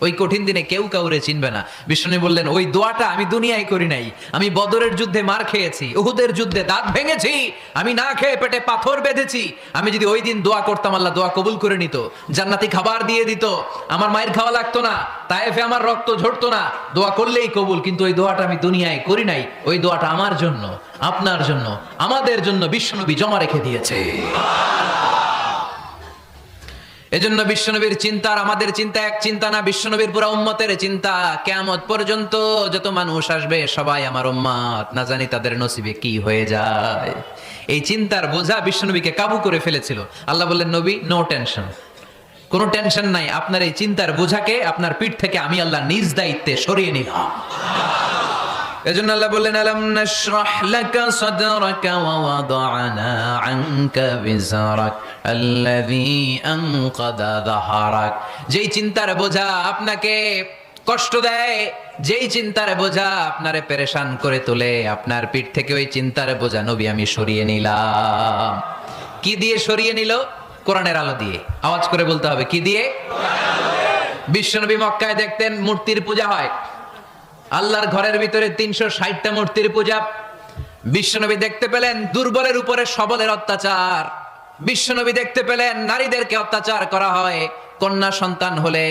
ওই কঠিন দিনে কেউ কাউরে চিনবে না। বিষ্ণু বললেন ওই দোয়াটা আমি দুনিয়ায় করি নাই, আমি বদরের যুদ্ধে মার খেয়েছি, উহুদের যুদ্ধে দাঁত ভেঙেছি, আমি না খেয়ে পেটে পাথর বেঁধেছি। আমি যদি ওই দিন দোয়া করতাম আল্লাহ দোয়া কবুল করে নিত, জান্নাতি খাবার দিয়ে দিত, আমার মায়ের খাওয়া লাগতো না, তায়েফে আমার রক্ত ঝরতো না, দোয়া করলেই কবুল। কিন্তু ওই দোয়াটা আমি দুনিয়ায় করি নাই, ওই দোয়াটা আমার জন্য, আপনার জন্য, আমাদের জন্য বিশ্বনবী জমা রেখে দিয়েছে। এজন্য বিশ্বনবীর চিন্তা আর আমাদের চিন্তা এক চিন্তা না, বিশ্বনবীর পুরা উম্মতের চিন্তা। কিয়ামত পর্যন্ত যত মানুষ আসবে সবাই আমার উম্মত, না জানি তাদের নসিবে কি হয়ে যায়। এই চিন্তার বোঝা বিশ্বনবীকে কাবু করে ফেলেছিল। আল্লাহ বললেন নবী নো টেনশন, কোনো টেনশন নাই, আপনার এই চিন্তার বোঝাকে আপনার পিঠ থেকে আমি আল্লাহ নিজ দায়িত্বে সরিয়ে নিলাম। এজন্য আল্লাহ বললেন আলাম নাশরাহ লাকা সাদরাকা ওয়া ওয়াদা'না আনকা বিজরাক আল্লাযী আনকাদা যাহরাক। যেই চিন্তার বোঝা আপনাকে কষ্ট দেয়, যেই চিন্তার বোঝা আপনারে পেরেশান করে তোলে, আপনার পিঠ থেকে ওই চিন্তার বোঝা নবী আমি সরিয়ে নিলাম। কি দিয়ে সরিয়ে নিল? কোরআনের আলো দিয়ে। আওয়াজ করে বলতে হবে কি দিয়ে? বিশ্বনবী মক্কায় দেখতেন মূর্তির পূজা হয়, আল্লাহর ঘরের ভিতরে 360টা মূর্তির পূজা। বিশ্বনবী দেখতে পেলেন দুর্বলের উপরে সবলের অত্যাচার, বিশ্বনবী দেখতে পেলেন নারীদেরকে অত্যাচার করা হয়। কন্যা সন্তান হলে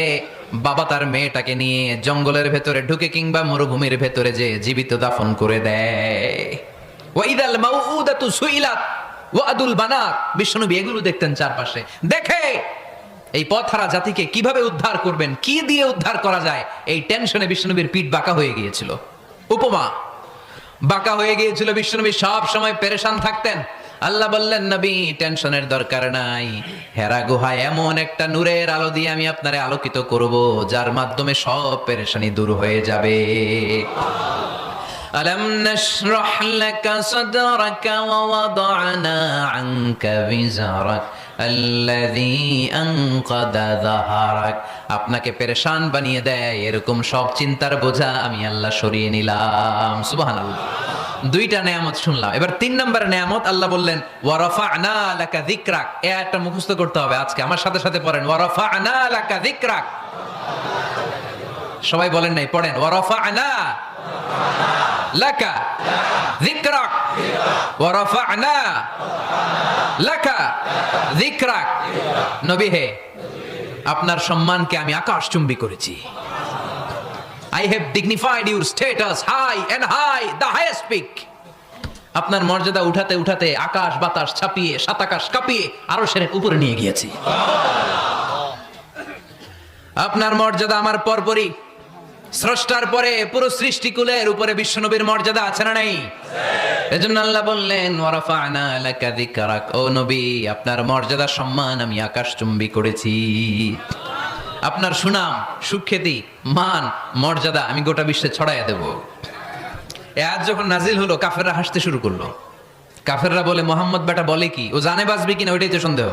বাবা তার মেয়েটাকে নিয়ে জঙ্গলের ভেতরে ঢুকে কিংবা মরুভূমির ভেতরে যে জীবিত দাফন করে দেয়। ওয়াইদাল মাউউদাতু সুইলাত ওয়াদুল বানাত। বিশ্বনবী এগুলো দেখতেন চারপাশে, দেখে এই পথহারা জাতিকে কিভাবে উদ্ধার করবেন, কি দিয়ে উদ্ধার করা যায়, এই টেনশনে বিশ্বনবীর পিঠ বাঁকা হয়ে গিয়েছিল। উপমা বাঁকা হয়ে গিয়েছিল, বিশ্বনবী সব সময় পেরেশান থাকতেন। আল্লাহ বললেন নবী টেনশনের দরকার নাই, হেরা গুহায় এমন একটা নূরের আলো দিয়ে আমি আপনারে আলোকিত করব যার মাধ্যমে সব পেরেশানি দূর হয়ে যাবে। আলাম নাশরাহ লাকা সাদরাকা ওয়া ওয়াদা'না আনকা বিজরাক আল্লাযী আনকাদা যাহরাক। আপনাকে পেরেশান বানিয়ে দেয় এরকম সব চিন্তার বোঝা আমি আল্লাহ সরিয়ে নিলাম। সুবহানাল্লাহ। দুইটা নেয়ামত শুনলাম, এবার 3 নম্বর নেয়ামত আল্লাহ বললেন ওয়া রাফা'না লাকা যিকরাক। এই আয়াতটা মুখস্থ করতে হবে আজকে, আমার সাথে সাথে পড়েন ওয়া রাফা'না লাকা যিকরাক। সবাই বলেন নাই, পড়েন ওয়া রাফা'না লাকা যিকরাক ওয়া রাফা'না লাকা যিকরাক। নবী হে আপনার সম্মানকে আমি আকাশচুম্বী করেছি। I have dignified your status high and high, the highest peak. আপনার মর্যাদা উঠাতে উঠাতে আকাশ বাতাস ছাপিয়ে সাত আকাশ কাঁপিয়ে আরশের উপরে নিয়ে গিয়েছি। আপনার মর্যাদা আমার পরপরই, স্রষ্টার পরে পুরো সৃষ্টিকুলের উপরে বিশ্বনবীর মর্যাদা আছে না নাই? এজন্য আল্লাহ বললেন ওয়া রাফা'না লাকা যিকরাক। ও নবী আপনার মর্যাদা সম্মান আমি আকাশচুম্বী করেছি। আপনার সুনাম সুখ্যাতি মান মর্যাদা আমি গোটা বিশ্বে ছড়াইয়া দেব। আজ যখন নাজিল হলো কাফেররা হাসতে শুরু করলো। কাফেররা বলে মোহাম্মদ বেটা বলে কি, ও জানে বাঁচবে কিনা ওইটাই তো সন্দেহ।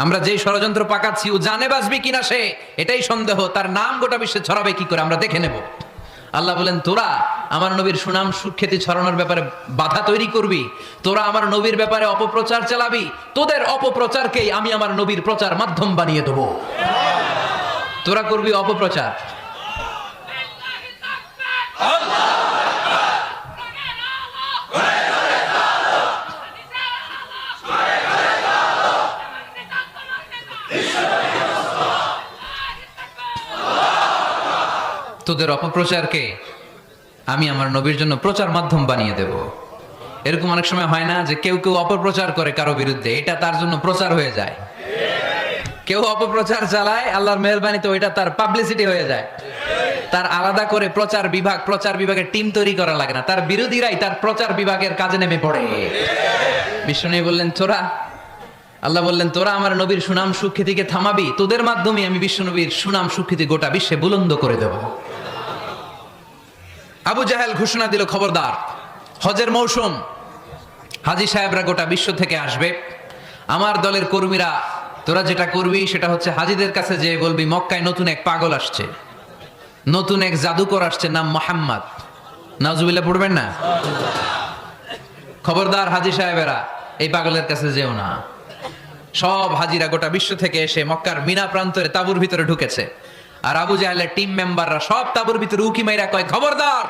আমরা যেই ষড়যন্ত্র পাকাচ্ছি ও জানে বাঁচবে কিনা সে এটাই সন্দেহ, তার নাম গোটা বিশ্বে ছড়াবে কি করে আমরা দেখে নেব। আল্লাহ বলেন, তোরা আমার নবীর সুনাম সুখ্যাতি ছড়ানোর ব্যাপারে বাধা তৈরি করবি, তোরা আমার নবীর ব্যাপারে অপপ্রচার চালাবি, তোদের অপপ্রচারকেই আমি আমার নবীর প্রচার মাধ্যম বানিয়ে দেবো। তোরা করবি অপপ্রচার। তোদের অপপ্রচারকে আমি আমার নবীর জন্য প্রচার মাধ্যম বানিয়ে দেব। এরকম অনেক সময় হয় না যে কেউ কেউ অপপ্রচার করে কারো বিরুদ্ধে, এটা তার জন্য প্রচার হয়ে যায়। কেউ অপপ্রচার চালায়, আল্লাহর মেহেরবানিতে ওইটা তার পাবলিসিটি হয়ে যায়। তার আলাদা করে প্রচার বিভাগের টিম তৈরি করা লাগে না, তার বিরোধীরাই তার প্রচার বিভাগের কাজে নেমে পড়ে। বিষ্ণু বললেন আল্লাহ বললেন, তোরা আমার নবীর সুনাম সুখ্যাতিকে থামাবি, তোদের মাধ্যমে আমি বিশ্ব নবীর সুনাম সুখ্যাতি গোটা বিশ্বে বুলন্দ করে দেব। আবু জাহেল ঘোষণা দিল, খবরদার, হজের মৌসুম, হাজী সাহেবরা গোটা বিশ্ব থেকে আসবে, আমার দলের কর্মীরা তোরা যেটা করবি সেটা হচ্ছে হাজীদের কাছে যে বলবি মক্কায় নতুন এক পাগল আসছে, নতুন এক জাদুকর আসছে, নাম মোহাম্মদ। নাউজুবিল্লাহ পড়বেন না? খবরদার হাজী সাহেবেরা এই পাগলের কাছে যেও না। সব হাজিরা গোটা বিশ্ব থেকে এসে মক্কার মিনা প্রান্তরে তাঁবুর ভিতরে ঢুকেছে, আর আবু জাহেলের টিম মেম্বাররা সব তাঁবুর ভিতরে উকি মাইরা কয়, খবরদার,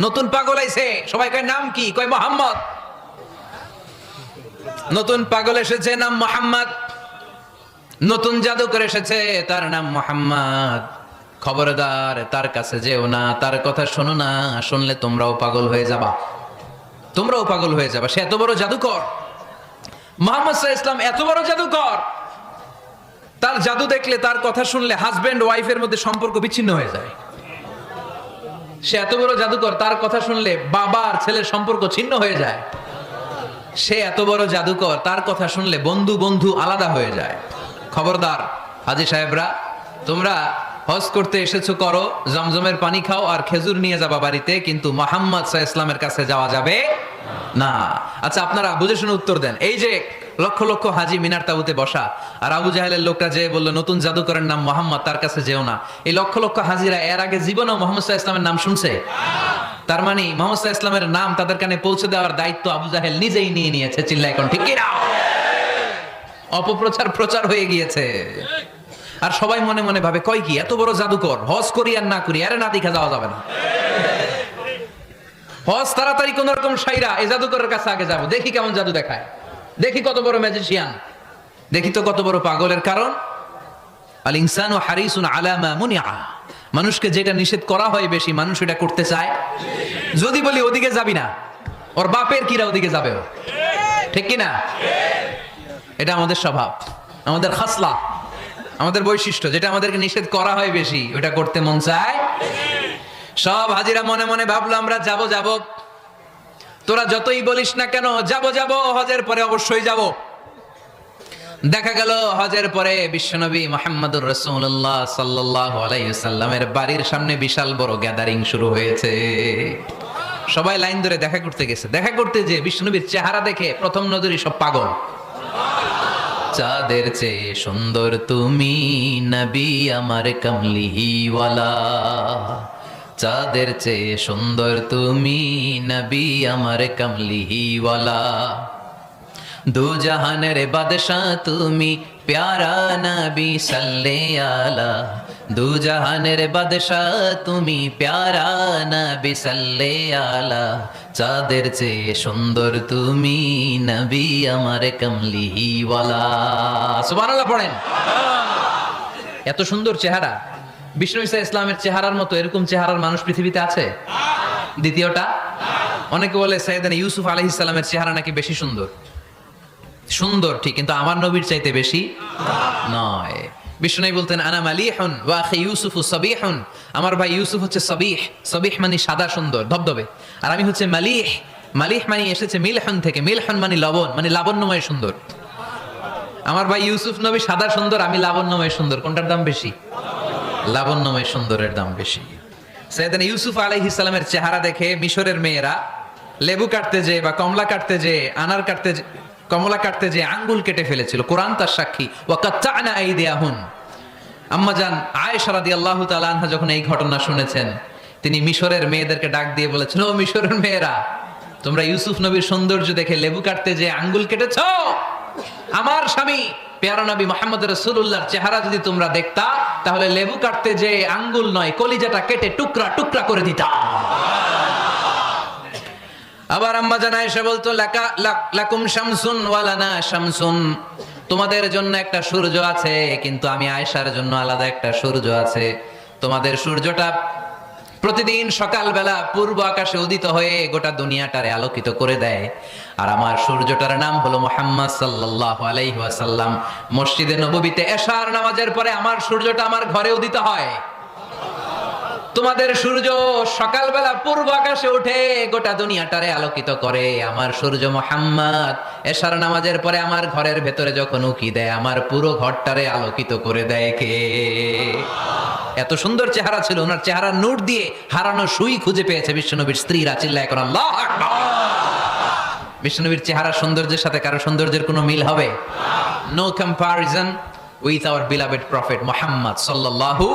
নতুন পাগল আইছে। সবাই কয়, নাম কি? কয়, মোহাম্মদ। নতুন পাগল এসেছে, নাম মোহাম্মদ। নতুন জাদুকর এসেছে, তার নাম মোহাম্মদ। খবরদার, তার কাছে যেও না, তার কথা শোনো না, শুনলে তোমরাও পাগল হয়ে যাবা, তোমরাও পাগল হয়ে যাবা। সে এত বড় জাদুকর, মুহাম্মদ সাল্লাল্লাহু আলাইহি ওয়াসাল্লাম এত বড় জাদুকর, তার জাদু দেখলে, তার কথা শুনলে হাজবেন্ড ওয়াইফের মধ্যে সম্পর্ক বিচ্ছিন্ন হয়ে যায়। সে এত বড় জাদুকর, তার কথা শুনলে বাবা আর ছেলের সম্পর্ক ছিন্ন হয়ে যায়। সে এত বড় জাদুকর, তার কথা শুনলে বন্ধু বন্ধু আলাদা হয়ে যায়। খবরদার হাজী সাহেবরা, তোমরা হজ করতে এসেছো করো, জমজমের পানি খাও আর খেজুর নিয়ে যাবা বাড়িতে, কিন্তু মুহাম্মদ সাল্লাল্লাহু আলাইহি ওয়াসাল্লামের কাছে যাওয়া যাবে না। আচ্ছা, আপনারা বুঝে শুনে উত্তর দেন। এই যে লক্ষ লক্ষ হাজী মিনার তাবুতে বসা, আর আবু জাহেলের লোকটা যে বললো নতুন জাদুকরের নাম মোহাম্মদ, তার কাছে যেও না, এই লক্ষ লক্ষ হাজিরা এর আগে জীবনেও মোহাম্মদ সাল্লাল্লাহু আলাইহি ওয়াসাল্লামের নাম শুনছে? তার মানে মোহাম্মদ সাল্লাল্লাহু আলাইহি ওয়াসাল্লামের নাম তাদের কানে পৌঁছে দেওয়ার দায়িত্ব আবু জাহেল নিজেই নিয়ে নিয়েছে। চিল্লায় এখন ঠিক কি না? প্রচার হয়ে গিয়েছে। আর সবাই মনে মনে ভাবে, কয় কি এত বড় জাদুকর, হজ করি আর না করি, আরে না দেখা যাওয়া যাবে না, হজ তাড়াতাড়ি কোন রকম সাইরা এই জাদুকরের কাছে আগে যাবো, দেখি কেমন জাদু দেখায়, দেখি কত বড় ম্যাজিশিয়ান, দেখি তো কত বড় পাগলের। কারণ আল ইনসানু হারিসুন আলা মা মুনিআ, মানুষকে যেটা নিষেধ করা হয় বেশি, মানুষ এটা করতে চায়। যদি বলি ওদিকে যাবি না, ওর বাপের কিরা ওদিকে যাবে, ঠিক কি না? এটা আমাদের স্বভাব, আমাদের খাসলা, আমাদের বৈশিষ্ট্য, যেটা আমাদেরকে নিষেধ করা হয় বেশি, ওটা করতে মন চায়। সব হাজিরা মনে মনে ভাবলো, আমরা যাব, তোরা যতই বলিস না কেন যাব, হজের পরে অবশ্যই যাব। দেখা গেল হজের পরে বিশ্বনবী মুহাম্মদুর রাসূলুল্লাহ সাল্লাল্লাহু আলাইহি ওয়াসাল্লামের বাড়ির সামনে বিশাল বড় গ্যাদারিং শুরু হয়েছে। সবাই লাইন ধরে দেখা করতে গেছে। দেখা করতে যে বিশ্বনবীর চেহারা দেখে প্রথম নজরই সব পাগল। চাঁদের চেয়ে সুন্দর তুমি নবী আমার কামলিওয়ালা, চাঁদের চেয়ে সুন্দর তুমি নবী আমার কামলিওয়ালা, দু জাহানের বাদশাহ তুমি প্যারা নবী সাল্লে আলা, দু জাহানের বাদশাহ তুমি প্যারা নবী সাল্লে আলা, চাঁদের চেয়ে সুন্দর তুমি নবী আমার কামলিওয়ালা। সুবহানাল্লাহ পড়েন। এত সুন্দর চেহারা, বিষ্ণু ঈসা ইসলামের চেহারার মতো এরকম চেহারার মানুষ পৃথিবীতে আছে? দ্বিতীয়টা, অনেকে বলে সাইয়েদনা ইউসুফ আলাইহিস সালামের চেহারা নাকি বেশি সুন্দর। সুন্দর ঠিক, কিন্তু আমার নবীর চাইতে বেশি নয়। বিষ্ণু বলতেন, আনা মালিহুন ওয়া আখি ইউসুফু সাবিহুন, আমার ভাই ইউসুফ হচ্ছে সাবিহ, সাবিহ মানে সাদা সুন্দর ধবধবে, আর আমি হচ্ছে মালিহ, মালিহ মানে এসেছে মিলহুন থেকে, মিলহুন মানে লবণ, মানে লাবণ্যময় সুন্দর। আমার ভাই ইউসুফ নবী সাদা সুন্দর, আমি লাবণ্যময় সুন্দর, কোনটার দাম বেশি? লাবণ্যময় সুন্দরের দাম বেশি। সাইয়েদনা ইউসুফ আলাইহিস সালামের চেহারা দেখে মিশরের মেয়েরা লেবু কাটতে যে বা কমলা কাটতে যে আনার কাটতে কমলা কাটতে যে আঙ্গুল কেটে ফেলেছিল, কোরআন তার সাক্ষী। ওয়াকাত্তা'না আইদিয়াহুন। আম্মাজান আয়েশা রাদিয়াল্লাহু তাআলা আনহা যখন এই ঘটনা শুনেছেন, তিনি মিশরের মেয়েদেরকে ডাক দিয়ে বলেছেন, ও মিশরের মেয়েরা, তোমরা ইউসুফ নবীর সৌন্দর্য দেখে লেবু কাটতে যে আঙ্গুল কেটেছো, আমার স্বামী পেয়ারা নবী মুহাম্মদ রাসূলুল্লাহর চেহারা যদি তোমরা দেখতা, তাহলে লেবু কাটতে যে আঙ্গুল নয়, কলিজাটা কেটে টুকরা টুকরা করে দিতা। আবার আম্মা জান আয়েশা বলতো, লাকুম শামসুন ওয়া লানা শামসুন, তোমাদের জন্য একটা সূর্য আছে, কিন্তু আমি আয়েশার জন্য আলাদা একটা সূর্য আছে। তোমাদের সূর্যটা প্রতিদিন সকালবেলা পূর্ব আকাশে উদিত হয়ে গোটা দুনিয়াটারে আলোকিত করে দেয়, আর আমার সূর্যটার নাম হলো মুহাম্মদ সাল্লাল্লাহু আলাইহি ওয়াসাল্লাম। মসজিদে নববীতে এশার নামাজের পরে আমার সূর্যটা আমার ঘরে উদিত হয়। তোমাদের সূর্য সকালবেলা পূর্ব আকাশে উঠে গোটা দুনিয়াটারে আলোকিত করে, আমার সূর্য মুহাম্মদ এশার নামাজের পরে আমার ঘরের ভেতরে যখন উকি দেয়, আমার পুরো ঘরটারে আলোকিত করে দেয় কে? এত সুন্দর চেহারা ছিল, ওনার চেহারার নূর দিয়ে হারানো সুই খুঁজে পেয়েছে বিশ্বনবীর স্ত্রীরা। চিল্লায় করে আল্লাহু আকবার। বিশ্বনবীর চেহারা সৌন্দর্যের সাথে কারো সৌন্দর্যের কোনো মিল হবে? No comparison with our beloved prophet Muhammad sallallahu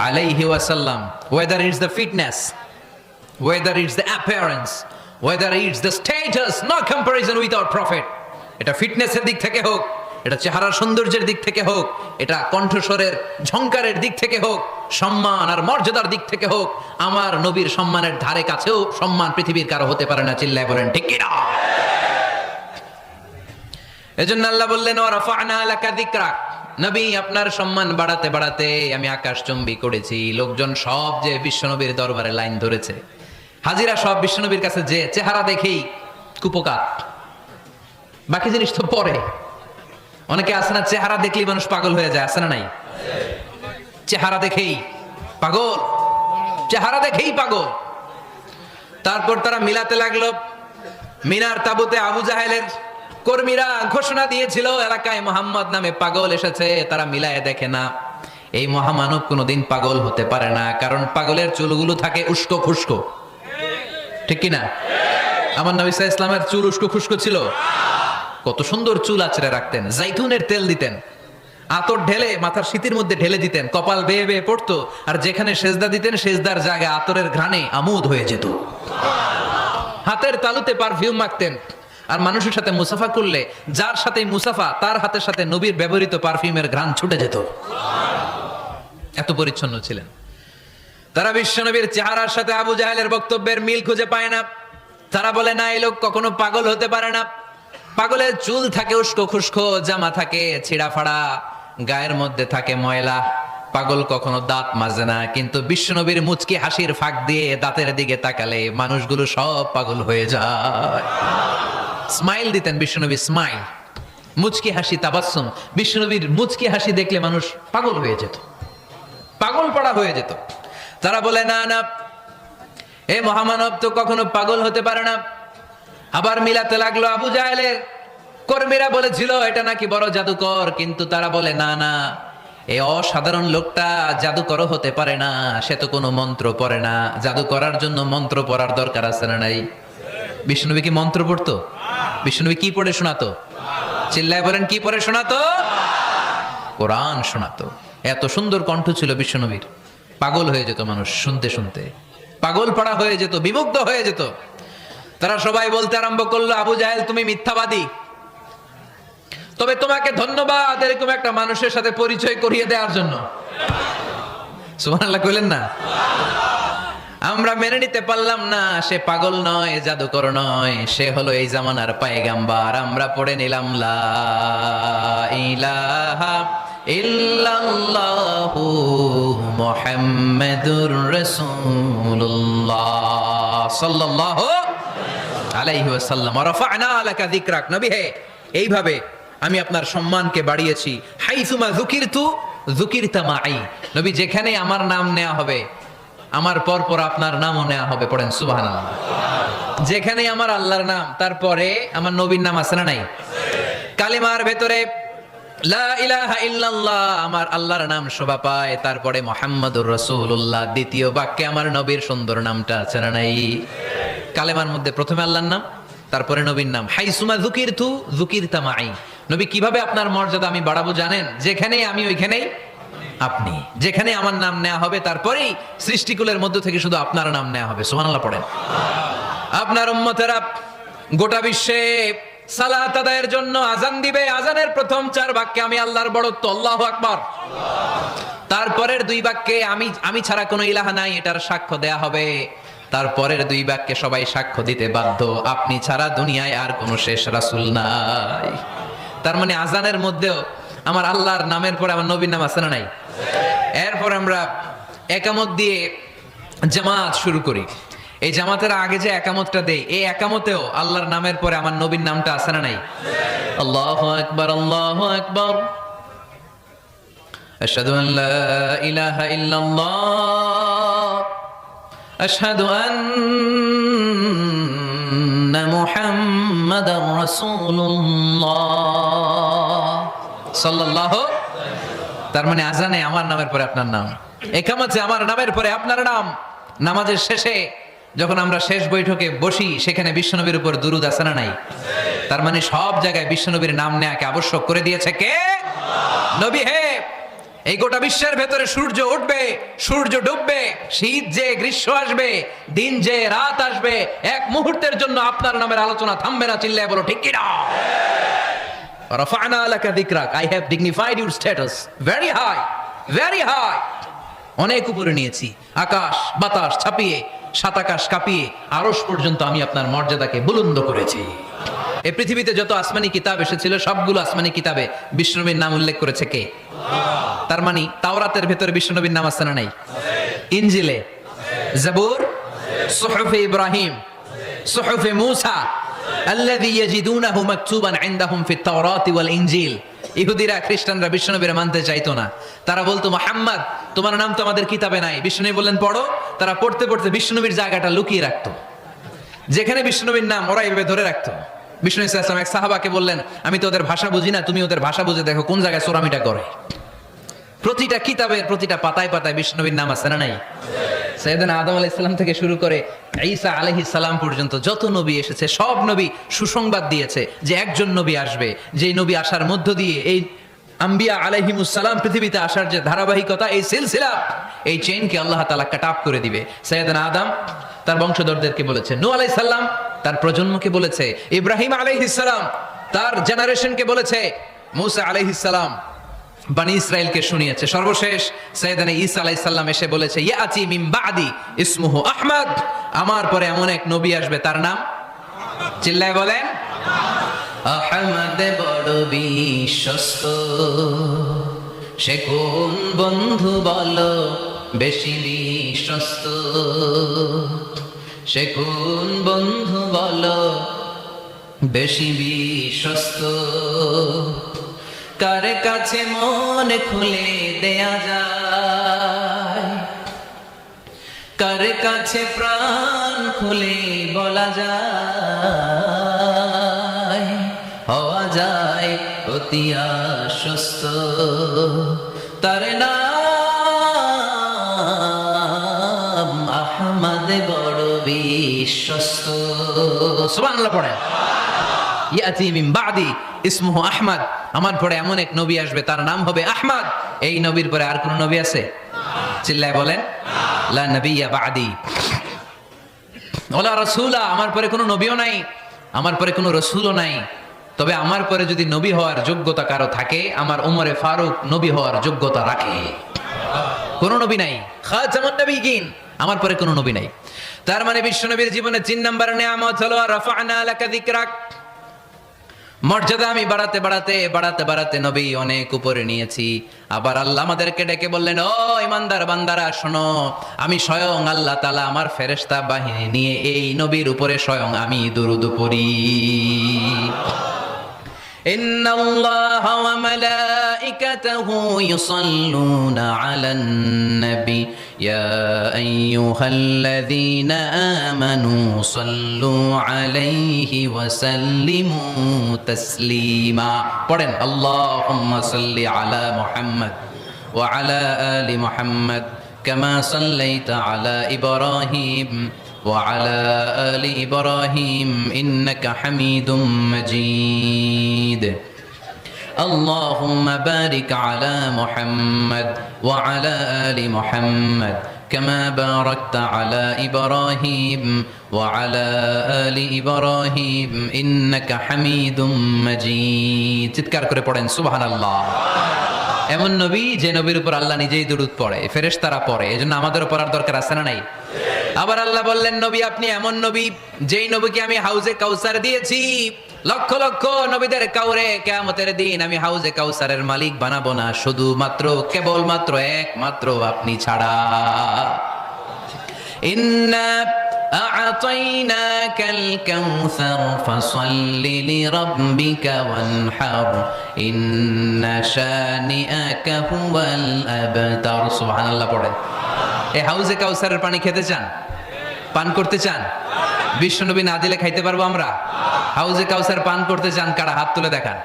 alayhi wasallam. Whether it's the fitness, whether it's the appearance, whether it's the status, no comparison with our prophet. এটা ফিটনেসের দিক থেকে হোক, এটা চেহারার সৌন্দর্যের দিক থেকে হোক, এটা কণ্ঠস্বরের ঝংকারের দিক থেকে হোক, সম্মান আর মর্যাদার দিক থেকে হোক, আমার নবীর সম্মানের ধারে কাছেও সম্মান পৃথিবীর কারো হতে পারে না। চিল্লায় বলেন ঠিক কি না? এজন্য আল্লাহ বললেন, ওয়া রাফা'না লাকা যিকরাক, নবী আপনার সম্মান বাড়াতে বাড়াতে আমি আকাশচুম্বী করেছি। লোকজন সব যে বিশ্বনবীর দরবারে লাইন ধরেছে, হাজিরা সব বিশ্বনবীর কাছে, যে চেহারা দেখেই কুপকাত, বাকি জিনিস তো পরে। অনেকে আছে না, চেহারা দেখলেই মানুষ পাগল হয়ে যায়, আছে না নাই? চেহারা দেখেই পাগল, চেহারা দেখেই পাগল। তারপর তারা মিলাতে লাগলো। মিনার তাবুতে আবু জাহেলের কর্মীরা ঘোষণা দিয়েছিল, এলাকায় মোহাম্মদ নামে পাগল এসেছে। তারা মিলায় দেখে না, এই মহামানব কোনোদিন পাগল হতে পারে না, কারণ পাগলের চুলগুলো থাকে উস্কো খুস্কো, ঠিক কিনা? আমার নবী সাল্লাল্লাহু আলাইহি ওয়াসাল্লামের চুল উস্কো খুস্কো ছিল। কত সুন্দর চুল আঁচড়ে রাখতেন, জাইতুনের তেল দিতেন, আতর ঢেলে মাথার শীতের মধ্যে ঢেলে দিতেন, কপাল বেয়ে বেয়ে পড়তো, আর যেখানে সেজদা দিতেন সেজদার জায়গায় আতরের ঘ্রাণে আমোদ হয়ে যেত। হাতের তালুতে পারফিউম মাখতেন, আর মানুষের সাথে মুসাফা করলে যার সাথে মুসাফা তার হাতের সাথে নবীর ব্যবহৃত পারফিউমের ঘ্রাণ ছুটে যেত। এত পরিচ্ছন্ন ছিলেন তারা। বিশ্বনবীর চেহারার সাথে আবু জাহেলের বক্তব্যের মিল খুঁজে পায় না। তারা বলে, না, এই লোক কখনো পাগল হতে পারে না। পাগলের চুল থাকে উস্কো খুস্কো, জামা থাকে ছিঁড়া ফাড়া, গায়ের মধ্যে থাকে ময়লা। পাগল কখনো দাঁত মাজে না, কিন্তু বিশ্বনবীর মুচকি হাসির ফাঁক দিয়ে দাঁতের দিকে তাকালে মানুষগুলো সব পাগল হয়ে যায়। স্মাইল দিতেন বিশ্বনবী, স্মাইল, মুচকি হাসি, তাবাসসুম। বিশ্বনবীর মুচকি হাসি দেখলে মানুষ পাগল হয়ে যেত, পাগল পড়া হয়ে যেত। তারা বলে, না না, এ মহামানব তো কখনো পাগল হতে পারে না। আবার মিলাতে লাগলো। আবু জাহেলের কর্মীরা বলেছিল এটা নাকি বড় জাদুকর, কিন্তু তারা বলে, না না, এই অসাধারণ লোকটা জাদুকর হতে পারে না, সে তো কোনো মন্ত্র পড়ে না। জাদু করার জন্য মন্ত্র পড়ার দরকার আছে না নাই? বিষ্ণুনবী কি মন্ত্র পড়তো? বিষ্ণুনবী কি পড়ে শোনাতো? চিল্লায় বলেন, কি পড়ে শোনাতো? কোরআন শোনাতো। এত সুন্দর কণ্ঠ ছিল বিশ্বনবীর, পাগল হয়ে যেত মানুষ শুনতে শুনতে, পাগল পড়া হয়ে যেত, বিমুগ্ধ হয়ে যেত। তারা সবাই বলতে আরম্ভ করলো, আবু জাহেল তুমি মিথ্যাবাদী, তবে তোমাকে ধন্যবাদ এরকম একটা মানুষের সাথে পরিচয় করিয়ে দেওয়ার জন্য। সুবহানাল্লাহ কইলেন না? আমরা মেনে নিতে পারলাম না সে পাগল নয়, জাদুকর নয়, সে হলো এই জামানার পয়গাম্বার। আমরা পড়ে নিলাম লা ইলাহা ইল্লাল্লাহু মুহাম্মাদুর রাসূলুল্লাহ সাল্লাল্লাহু আলাইহি ওয়াসাল্লাম। রাফা'না লাকা যিকরাক, নবী হে, এইভাবে আমি আপনার সম্মানকে বাড়িয়েছি। হাইসুমা যুকিরতু যুকিরতা মাই, নবী যেখানে আমার নাম নেওয়া হবে আমার পর পর আপনার নামও নেওয়া হবে। পড়েন সুবহানাল্লাহ। যেখানে আমার আল্লাহর নাম, তারপরে আমার নবীর নাম আছে না নাই? কালিমার ভেতরে লা ইলাহা ইল্লাল্লাহ আমার আল্লাহর নাম শোভা পায়, তারপরে মুহাম্মাদুর রাসূলুল্লাহ দ্বিতীয় বাক্যে আমার নবীর সুন্দর নামটা আছে না নাই? কালেমার মধ্যে প্রথমে আল্লাহর নাম, তারপরে নবীর নাম হাইসুমা যুকিরতু যুকিরতা মাই। নবী কিভাবে আপনার মর্যাদা আমি বাড়াবো জানেন? যেখানেই আমি ওইখানেই আপনি, যেখানে আমার নাম নেওয়া হবে তারপরেই সৃষ্টিকুলের মধ্য থেকে শুধু আপনার নাম নেওয়া হবে। সুবহানাল্লাহ পড়েন। আপনার উম্মতেরা গোটা বিশ্বে সালাত আদায়ের জন্য আজান দিবে। আজানের প্রথম 4 বাক্যে আমি আল্লাহর বড়ত্ব, আল্লাহু আকবার। তারপরের 2 বাক্যে আমি ছাড়া কোনো ইলাহা নাই, এটার সাক্ষ্য দেয়া হবে। তারপরের 2 বাক্যে সবাই সাক্ষ্য দিতে বাধ্য, আপনি ছাড়া দুনিয়ায় আর কোনো শেষ রাসূল নাই। তার মানে আজানের মধ্যেও আমার আল্লাহর নামের পরে আমার নবীর নাম আছে না নাই? এরপর আমরা একামত দিয়ে জামাত শুরু করি। এই জামাতের আগে যে একামতটা দেই, এই একামতেও আল্লাহর নামের পরে আমার নবীর নামটা আছে না নাই? আল্লাহু আকবার, আল্লাহু আকবার, আশহাদু আন লা ইলাহা ইল্লাল্লাহ, আশহাদু আন্না মুহাম্মাদার রাসূলুল্লাহ সাল্লাল্লাহু। তার মানে আজানে আমার নামের পরে আপনার নাম, একামতে আমার নামের পরে আপনার নাম। নামাজের শেষে যখন আমরা শেষ বৈঠকে বসি, সেখানে বিশ্বনবীর উপর দুরূদ আছে না নাই? তার মানে সব জায়গায় বিশ্বনবীর নাম নেওয়াকে আবশ্যক করে দিয়েছে কে? নবী। হে, এই গোটা বিশ্বের ভেতরে সূর্য উঠবে, সূর্য ডুববে, শীত যে গ্রীষ্ম আসবে, দিন যে রাত আসবে, এক মুহূর্তের জন্য আপনার নামের আলোচনা থামবে না। চিল্লায় বলো ঠিক কিনা? রাফা'না লাকা যিকরাক, I have dignified your status very high, very high। অনেক উপরে নিয়েছি, আকাশ বাতাস ছাপিয়ে, সাত আকাশ কাঁপিয়ে আরশ পর্যন্ত আমি আপনার মর্যাদাকে বুলন্দ করেছি। এই পৃথিবীতে যত আসমানি কিতাব এসেছিল, সবগুলো আসমানি কিতাবে বিশ্বনবীর নাম উল্লেখ করেছে কে? তার মানে তাওরাতের ভেতরে বিশ্বনবীর নাম আছে না নাই? ইনজিলে, জাবুর, সুহুফে ইব্রাহিম, সুহুফে মূসা, আল্লাযী ইয়াজিদুনাহু মাকতুবান ইনদাহুম ফিত তাওরাতি ওয়াল ইনজিল। ইহুদিরা খ্রিস্টানরা বিশ্বনবীর মানতে চাইতো না। তারা বলতো, মুহাম্মদ তোমার নাম তো আমাদের কিতাবে নাই। বিশ্বনবী বললেন পড়ো। তারা পড়তে পড়তে বিশ্বনবীর জায়গাটা লুকিয়ে রাখতো। যেখানে বিশ্বনবীর নাম ওরা এভাবে ধরে রাখতো। বিষ্ণু ইসা ইসলাম এক সাহাবাকে বললেন, আমি তো ওদের ভাষা বুঝি না, তুমি ওদের ভাষা বুঝে দেখো কোন জায়গায় সোরামিটা করে। প্রতিটা কিতাবের প্রতিটা পাতায় পাতায় বিষ্ণুনবীর নাম আছে না নাই? সাইয়েদনা আদম আলাইহিস সালাম থেকে শুরু করে ঈসা আলাইহিস সালাম পর্যন্ত যত নবী এসেছে, সব নবী সুসংবাদ দিয়েছে যে একজন নবী আসবে, যেই নবী আসার মধ্য দিয়ে এই আম্বিয়া আলাইহিমুস সালাম পৃথিবীতে আসার যে ধারাবাহিকতা, এই সিলসিলা, এই চেইনকে আল্লাহ তাআলা কাট অফ করে দিবে। সাইয়েদনা আদম তার বংশধরদেরকে বলেছে, নূহ আলাইহিস সালাম তার প্রজন্মকে বলেছে, ইব্রাহিম আলাইহিস সালাম তার জেনারেশনকে বলেছে, মূসা আলাইহিস সালাম বনি ইসরাইলকে শুনিয়েছে। সর্বশেষ সাইয়েদনা ঈসা আলাইহিস সালাম এসে বলেছে, ইয়াতি মিন বাদি ইসমুহু আহমদ, আমার পরে এমন এক নবী আসবে তার নাম, চিল্লায় বলেন, আহমদ বড় বিশ্বস্ত, সে কোন বন্ধু বলো বেশি বিশ্বস্ত, সে কোন বন্ধু বলো বেশি বিশ্বস্ত, কার কাছে মন খুলে দেয়া যায়, কার কাছে প্রাণ খুলে বলা যায়, হওয়া যায় অতি আশ্বস্ত, তার নাম আহমদ বড় বিশ্বস্ত। সুবহানাল্লাহ পড়ে, ইয়াতি মিন বাদি ইসমুহু আহমদ, আমার পরে এমন এক নবী আসবে তার নাম হবে আহমদ। এই নবীর পরে আর কোন নবী আছে? চিল্লায় বলেন, লা নবিয়্যা বাদি ওয়ালা রাসূলা, আমার পরে কোনো নবীও নাই, আমার পরে কোনো রাসূলও নাই। তবে আমার পরে যদি নবী হওয়ার যোগ্যতা কারো থাকে, আমার ওমরে ফারুক নবী হওয়ার যোগ্যতা রাখে। কোনো নবী নাই, খাতামুন নবিয়্যিন, আমার পরে কোনো নবী নাই। তার মানে বিশ্বনবীর জীবনে 3 নাম্বার নিয়ামত হলো রাফা'না লাকা যিকরাক। মর্যাদা আমি বাড়াতে বাড়াতে বাড়াতে বাড়াতে নবী অনেক উপরে নিয়েছি। আবার আল্লাহ আমাদেরকে ডেকে বললেন, ও ইমানদার বান্দারা শোনো, আমি স্বয়ং আল্লাহ তাআলা আমার ফেরেশতা বাহিনী নিয়ে এই নবীর উপরে স্বয়ং আমি দুরূদ পড়ি। ইন্নাল্লাহা ওয়া মালাইকাতাহু ইউসাল্লুনা আলান নবী ইয়া আইয়ুহাল্লাযীনা আমানু সাল্লু আলাইহি ওয়া সাল্লিমু তাসলিমা। পড়েন, আল্লাহুম্মা সাল্লি আলা মুহাম্মদ ওয়া আলা আলি মুহাম্মদ কামা সাল্লাইতা আলা ইব্রাহিম وعلى آل إبراهيم إنك حميد مجيد اللهم بارك على محمد وعلى آل محمد كما باركت على إبراهيم وعلى آل إبراهيم إنك حميد مجيد চিৎকার করে পড়েন সুবহানাল্লাহ। এমন নবী যে নবীর উপর আল্লাহ নিজেই দুরূদ পড়ে, ফেরেশতারা পড়ে, এজন্য আমাদেরও পড়ার দরকার আছে না নাই? আবার আল্লাহ বললেন নবী আপনি এমন নবী যেই নবীকে আমি হাউজে কাউসার দিয়েছি, লক্ষ লক্ষ নবীদের কাউরে কিয়ামতের দিন আমি হাউজে কাউসারের মালিক বানাবো না, শুধুমাত্র কেবলমাত্র একমাত্র আপনি ছাড়া। ইন্না আ'তাইনাকাল কাউসার ফাসাল্লি লিরাব্বিকা ওয়ানহার ইন্না শানিআকা হুয়াল আবতার। সুবহানাল্লাহ পড়ে। এই হাউজে কাউসারের পানি খেতে চান, পান করতে চান? বিশ্বনবী না দিলে খাইতে পারবো আমরা? হাউজে কাউসার পান করতে চান কারা? হাত তুলে দেখান।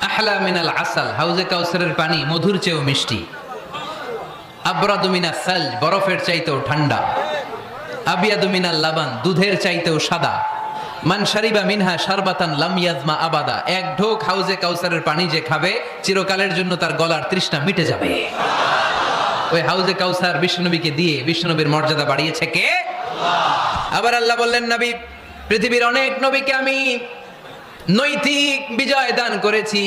আহলা মিনাল আসাল, হাউজে কাউসারের পানি মধুর চেয়েও মিষ্টি। আবরাদু মিনাস সালজ, বরফের চাইতেও ঠান্ডা। আবিয়াদু মিনাল লাবান, দুধের চাইতেও সাদা। মান শারিবা মিনহা শারবাতান লাম ইয়াজমা আবাদা, এক ঢোক হাউজে কাউসারের পানি যে খাবে চিরকালের জন্য তার গলার তৃষ্ণা মিটে যাবে। ওই হাউজে কাউসার বিশ্বনবীকে দিয়ে বিশ্বনবীর মর্যাদা বাড়িয়েছে কে? আবার আল্লাহ বললেন নবী পৃথিবীর অনেক নবীকে আমি নৈতিক বিজয় দান করেছি,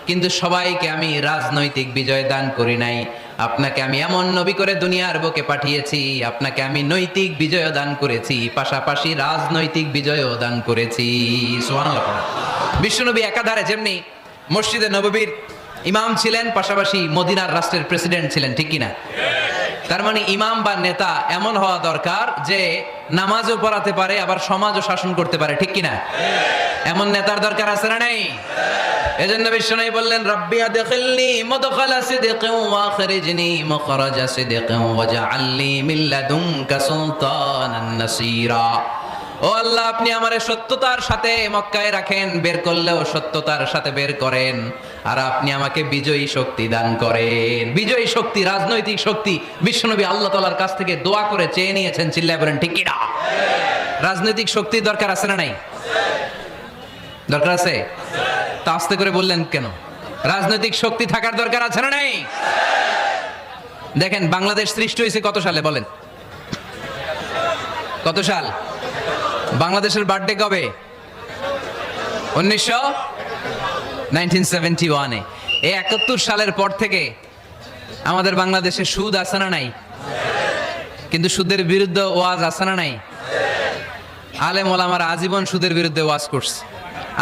কিন্তু সবাইকে আমি রাজনৈতিক বিজয় দান করি নাই। আপনাকে আমি এমন নবী করে দুনিয়ার বুকে পাঠিয়েছি, আপনাকে আমি নৈতিক বিজয় দান করেছি, পাশাপাশি রাজনৈতিক বিজয়ও দান করেছি। সুবহানাল্লাহ। বিশ্বনবী একাধারে যেমনি মসজিদে নববীর ইমাম ছিলেন, পাশাপাশি মদিনার রাষ্ট্রের প্রেসিডেন্ট ছিলেন, ঠিক কিনা? তার মানে ইমাম বা নেতা এমন হওয়া দরকার যে নামাজও পড়াতে পারে আবার সমাজও শাসন করতে পারে, ঠিক কিনা? এমন নেতার দরকার আছে না নাই? এজন্য বিশ্বনবী বললেন রব্বি আদখিলনি মুদখালা সিদকিন ওয়া আখরিজনি মুখরাজা সিদকিন ওয়াজআলনি মিন লাদুনকা সুলতানান নাসীরা। ও আল্লাহ আপনি আমারে সত্যতার সাথে মক্কায় রাখেন, বের করলেও সত্যতার সাথে বের করেন, আর আপনি আমাকে বিজয়ী শক্তি দান করেন। বিজয়ী শক্তি, রাজনৈতিক শক্তি বিশ্বনবী আল্লাহ তাআলার কাছ থেকে দোয়া করে চেয়ে নিয়েছেন। চিল্লায় বলেন ঠিক কিনা? রাজনৈতিক শক্তির দরকার আছে না নাই? দরকার আছে? তা আস্তে করে বললেন কেন? রাজনৈতিক শক্তি থাকার দরকার আছে না নাই? দেখেন বাংলাদেশ সৃষ্টি হয়েছে কত সালে বলেন? কত সাল? বাংলাদেশের বার্থডে কবে? 1971-এ। এই 71 সালের পর থেকে আমাদের বাংলাদেশে সুদ আছে না নাই? কিন্তু সুদের বিরুদ্ধে ওয়াজ আছে না নাই? আলেম ওলামারা আজীবন সুদের বিরুদ্ধে ওয়াজ করছে।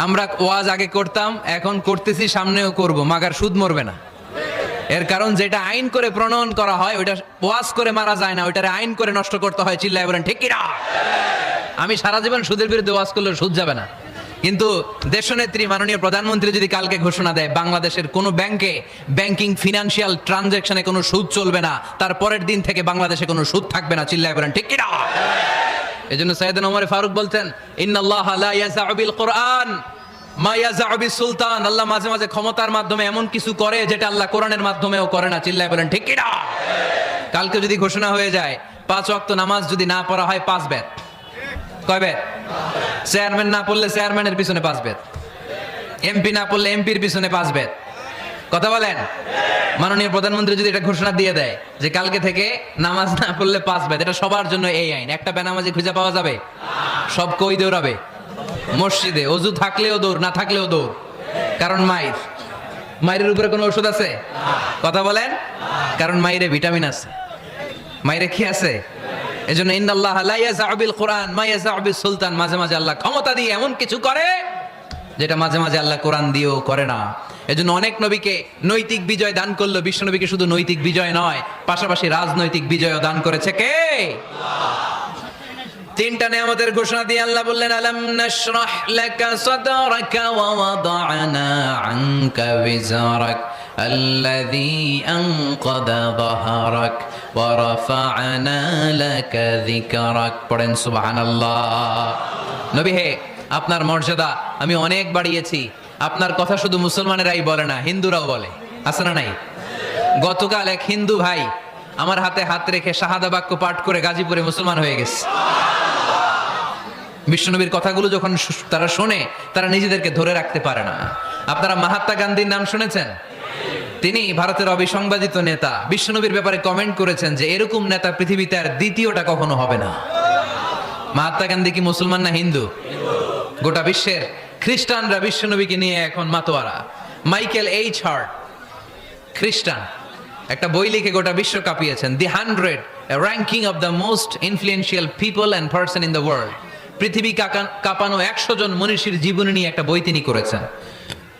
আমরা ওয়াজ আগে করতাম, এখন করতেছি, সামনেও করব, মাগার সুদ মরবে না। এর কারণ যেটা আইন করে প্রণয়ন করা হয় ওইটা ওয়াজ করে মারা যায় না, ওইটারে আইন করে নষ্ট করতে হয়। চিল্লায় বলেন ঠিক কিনা? আমি সারা জীবন সুদের বিরুদ্ধে ওয়াজ করলে সুদ যাবে না, কিন্তু দেশনেত্রী মাননীয় প্রধানমন্ত্রী যদি কালকে ঘোষণা দেয় বাংলাদেশের কোনো ব্যাংকে ব্যাংকিং ফিনান্সিয়াল ট্রানজাকশনে কোনো সুদ চলবে না, তার পরের দিন থেকে বাংলাদেশে কোনো সুদ থাকবে না। চিল্লায় বলেন ঠিক কিনা? এজন্য সাইয়েদনা ওমর ফারুক বলতেন ইন্নাল্লাহা লা ইয়াযআউ বিল কুরআন মা ইয়াযআউ বিস সুলতান। আল্লাহ মাঝে মাঝে ক্ষমতার মাধ্যমে এমন কিছু করে যেটা আল্লাহ কোরআনের মাধ্যমেও করে না। চিল্লায় বলেন ঠিক কিনা? কালকে যদি ঘোষণা হয়ে যায় 5 ওয়াক্ত নামাজ যদি না পড়া হয় 5 বেত। কয় বেত? চেয়ারম্যান না পড়লে চেয়ারম্যানের পিছনে 5 বেত, এমপি না পড়লে এমপির পিছনে 5 বেত। কথা বলেন? মাননীয় প্রধানমন্ত্রী যদি এটা ঘোষণা দিয়ে দেয় যে কালকে থেকে নামাজ না পড়লে 5 বেত, এটা সবার জন্য এই আইন। একটা বেনামাজি খুঁজে পাওয়া যাবে? সব কই দৌড়াবে? মসজিদে। অজু থাকলেও দৌড়, না থাকলেও দৌড়। কারণ মায়ের উপরে কোনো ওষুধ আছে? কথা বলেন? কারণ মায়েরে ভিটামিন আছে, মায়েরে কি আছে? এজন্য ইন্নাল্লাহা লা ইয়াযআউ বিল কুরআন মা ইয়াযআউ বিস সুলতান। মাঝে মাঝে আল্লাহ ক্ষমতা দিয়ে এমন কিছু করে যেটা মাঝে মাঝে আল্লাহ কোরআন দিয়েও করে না। এজন্য অনেক নবীকে নৈতিক বিজয় দান করলো, বিশ্ব নবীকে শুধু নৈতিক বিজয় নয়, পাশাপাশি রাজনৈতিক বিজয়ও দান করেছে কে? তিনটা নিয়ামতের ঘোষণা দিয়ে আল্লাহ বললেন আলাম নাশরাহ লাকা সাদরাকা ওয়া ওয়াদা'না আনকা বিজরাক আল্লাযী আনকাযা যাহরাক ওয়া রাফা'না লাকা যিকরাক। পড়েন সুবহানাল্লাহ। নবী হে, আপনার মর্যাদা আমি অনেক বাড়িয়েছি। আপনার কথা শুধু মুসলমানেরাই বলে না, হিন্দুরাও বলে, আছে না নাই? গতকাল এক হিন্দু ভাই আমার হাতে হাত রেখে শাহাদা বাক্য পাঠ করে গাজীপুরে মুসলমান হয়ে গেছে। বিশ্বনবীর কথাগুলো যখন তারা শোনে, তারা নিজেদেরকে ধরে রাখতে পারে না। আপনারা মহাত্মা গান্ধীর নাম শুনেছেন? তিনি ভারতের অবিসংবাদিত নেতা। বিশ্বনবীর ব্যাপারে কমেন্ট করেছেন যে এরকম নেতা পৃথিবীতে আর দ্বিতীয়টা কখনো হবে না। মহাত্মা গান্ধী কি মুসলমান না হিন্দু? গোটা বিশ্বের খ্রিস্টানরা বিশ্বনবীকে নিয়ে এখন মাতোয়ারা। মাইকেল এইচ হার্ট, খ্রিস্টান, একটা বই লিখে গোটা বিশ্ব কাঁপিয়েছেন, দি 100 ranking of the most influential people and person in the world. পৃথিবী কাঁপানো 100 জন মনীষীর জীবনী নিয়ে একটা বই তিনি করেছেন।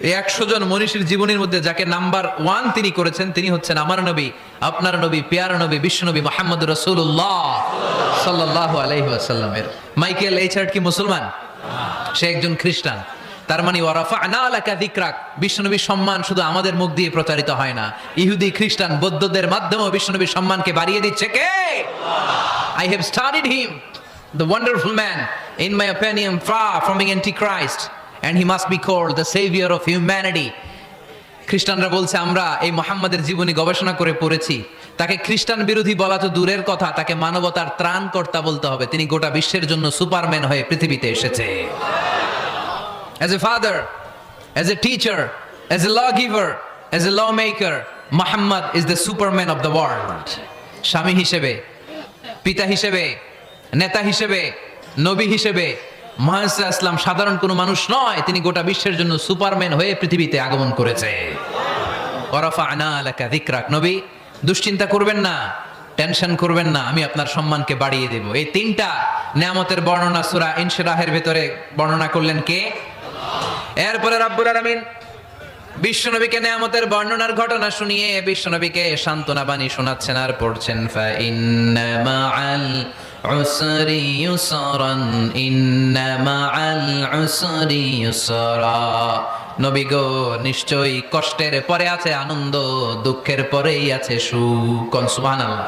এই 100 জন মনীষীর জীবনীর মধ্যে যাকে নাম্বার 1 তিনি করেছেন, তিনি হচ্ছেন আমার নবী, আপনার নবী, পেয়ার নবী, বিশ্বনবী মুহাম্মদ রাসূলুল্লাহ সাল্লাল্লাহু আলাইহি ওয়াসাল্লামের। মাইকেল এইচ হার্ট কি মুসলমান? সে একজন খ্রিস্টান। তার মানে ওয়া রাফা'না লাকা যিকরাক, বিশ্বনবীর সম্মান শুধু আমাদের মুখ দিয়ে প্রচারিত হয় না, ইহুদি, খ্রিস্টান, বৌদ্ধদের মাধ্যমেও বিশ্বনবীর সম্মানকে বাড়িয়ে দিচ্ছে কে? I have studied him, the wonderful man, in my opinion far from being antichrist, and he must be called the savior of humanity. খ্রিস্টানরা বলছে আমরা এই মুহাম্মাদের জীবনী গবেষণা করে পড়েছি, তাকে খ্রিস্টান বিরোধী বলা তো দূরের কথা, তাকে মানবতার ত্রাণকর্তা বলতে হবে। তিনি গোটা বিশ্বের জন্য সুপারম্যান হয়ে পৃথিবীতে এসেছে। As a father, as a teacher, as a lawgiver, as a lawmaker, Muhammad is the superman of the world. স্বামী হিসেবে, পিতা হিসেবে, নেতা হিসেবে, নবী হিসেবে মুহাম্মদ সাল্লাল্লাহু আলাইহি ওয়াসাল্লাম সাধারণ কোনো মানুষ নয়, তিনি গোটা বিশ্বের জন্য সুপারম্যান হয়ে পৃথিবীতে আগমন করেছে। ওয়া রাফা'না লাকা যিকরাক। নবী, দুশ্চিন্তা করবেন না, টেনশন করবেন না, আমি আপনার সম্মানকে বাড়িয়ে দেব। এই তিনটা নিয়ামতের বর্ণনা সূরা ইনশিরাহের ভিতরে বর্ণনা করলেন কে? এরপরে রব্বুল আলামিন বিশ্বনবীকে নিয়ামতের বর্ণনার ঘটনা শুনিয়ে বিশ্বনবীকে সান্ত্বনা বাণী শোনাচ্ছেন আর পড়ছেন, ফা ইন্না মাআল উসরি ইউসরান, ইন্না মাআল উসরি ইউসরা। নবী গো, নিশ্চয়ই কষ্টের পরে আছে আনন্দ, দুঃখের পরেই আছে সুখ। সুবহানাল্লাহ।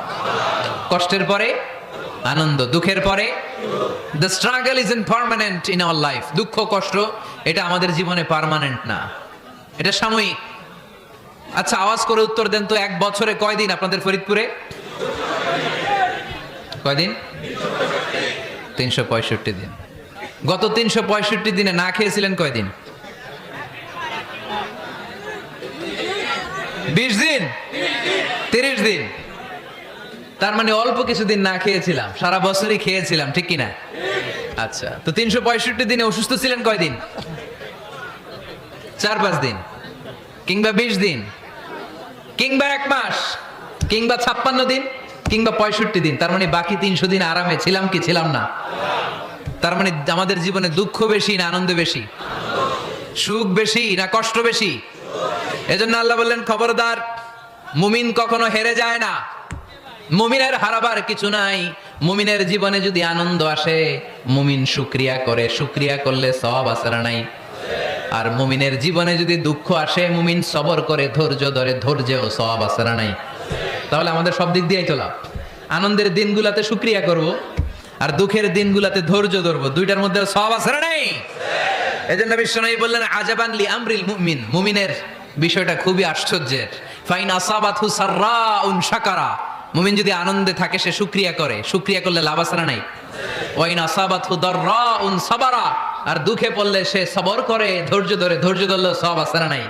কষ্টের পরে আনন্দ, দুঃখের পরে। The struggle isn't permanent in our life. দুঃখ কষ্ট এটা আমাদের জীবনে পার্মানেন্ট না, এটা সাময়িক। আচ্ছা, আওয়াজ করে উত্তর দেন তো, এক বছরে কয়দিন আপনাদের ফরিদপুরে? কয়দিন? 365 দিন। গত 365 দিনে না খেয়েছিলেন কয়দিন? 20 দিন, 30 দিন। তার মানে অল্প কিছুদিন না খেয়েছিলাম, সারা বছরই খেয়েছিলাম, ঠিক কিনা? আচ্ছা, তো 365 দিনে অসুস্থ ছিলেন কয়দিন? 4-5 দিন, কিংবা 20 দিন, কিংবা 1 মাস, কিংবা 56 দিন, কিংবা 65 দিন। তার মানে বাকি 300 দিন আরামে ছিলাম কি ছিলাম না? তার মানে আমাদের জীবনে দুঃখ বেশি না আনন্দ বেশি? সুখ বেশি না কষ্ট বেশি? এজন্য আল্লাহ বললেন, খবরদার, মুমিন কখনো হেরে যায় না, মুমিনের হারাবার কিছু নাই। মুমিনের জীবনে যদি আনন্দ আসে, মুমিন শুকরিয়া করে, শুকরিয়া করলে সওয়াব আছে না নাই? আর মুমিনের জীবনে যদি দুঃখ আসে, মুমিন সবর করে, ধৈর্য ধরে, ধৈর্যেও সওয়াব আছে না নাই? তাহলে আমাদের সব দিক দিয়েই তো লাভ। আনন্দের দিনগুলাতে শুকরিয়া করব, আর দুঃখের দিনগুলাতে ধৈর্য ধরবো, দুইটার মধ্যে সওয়াব আছে না নাই? এজন্য বিশ্বনবী বললেন, আজাবান লি আমরিল মুমিন, মুমিনের বিষয়টা খুবই আশ্চর্যের। ফাইন আসাবাতহু সাররাউন শাকারা, মুমিন যদি আনন্দে থাকে সে শুকরিয়া করে, শুকরিয়া করলে লাভ আছে না নাই? ওয়াইন আসাবাতহু দাররাউন সাবারা, আর দুঃখে পড়লে সে সবর করে, ধৈর্য ধরে, ধৈর্য ধরলে সওয়াব আছে না নাই?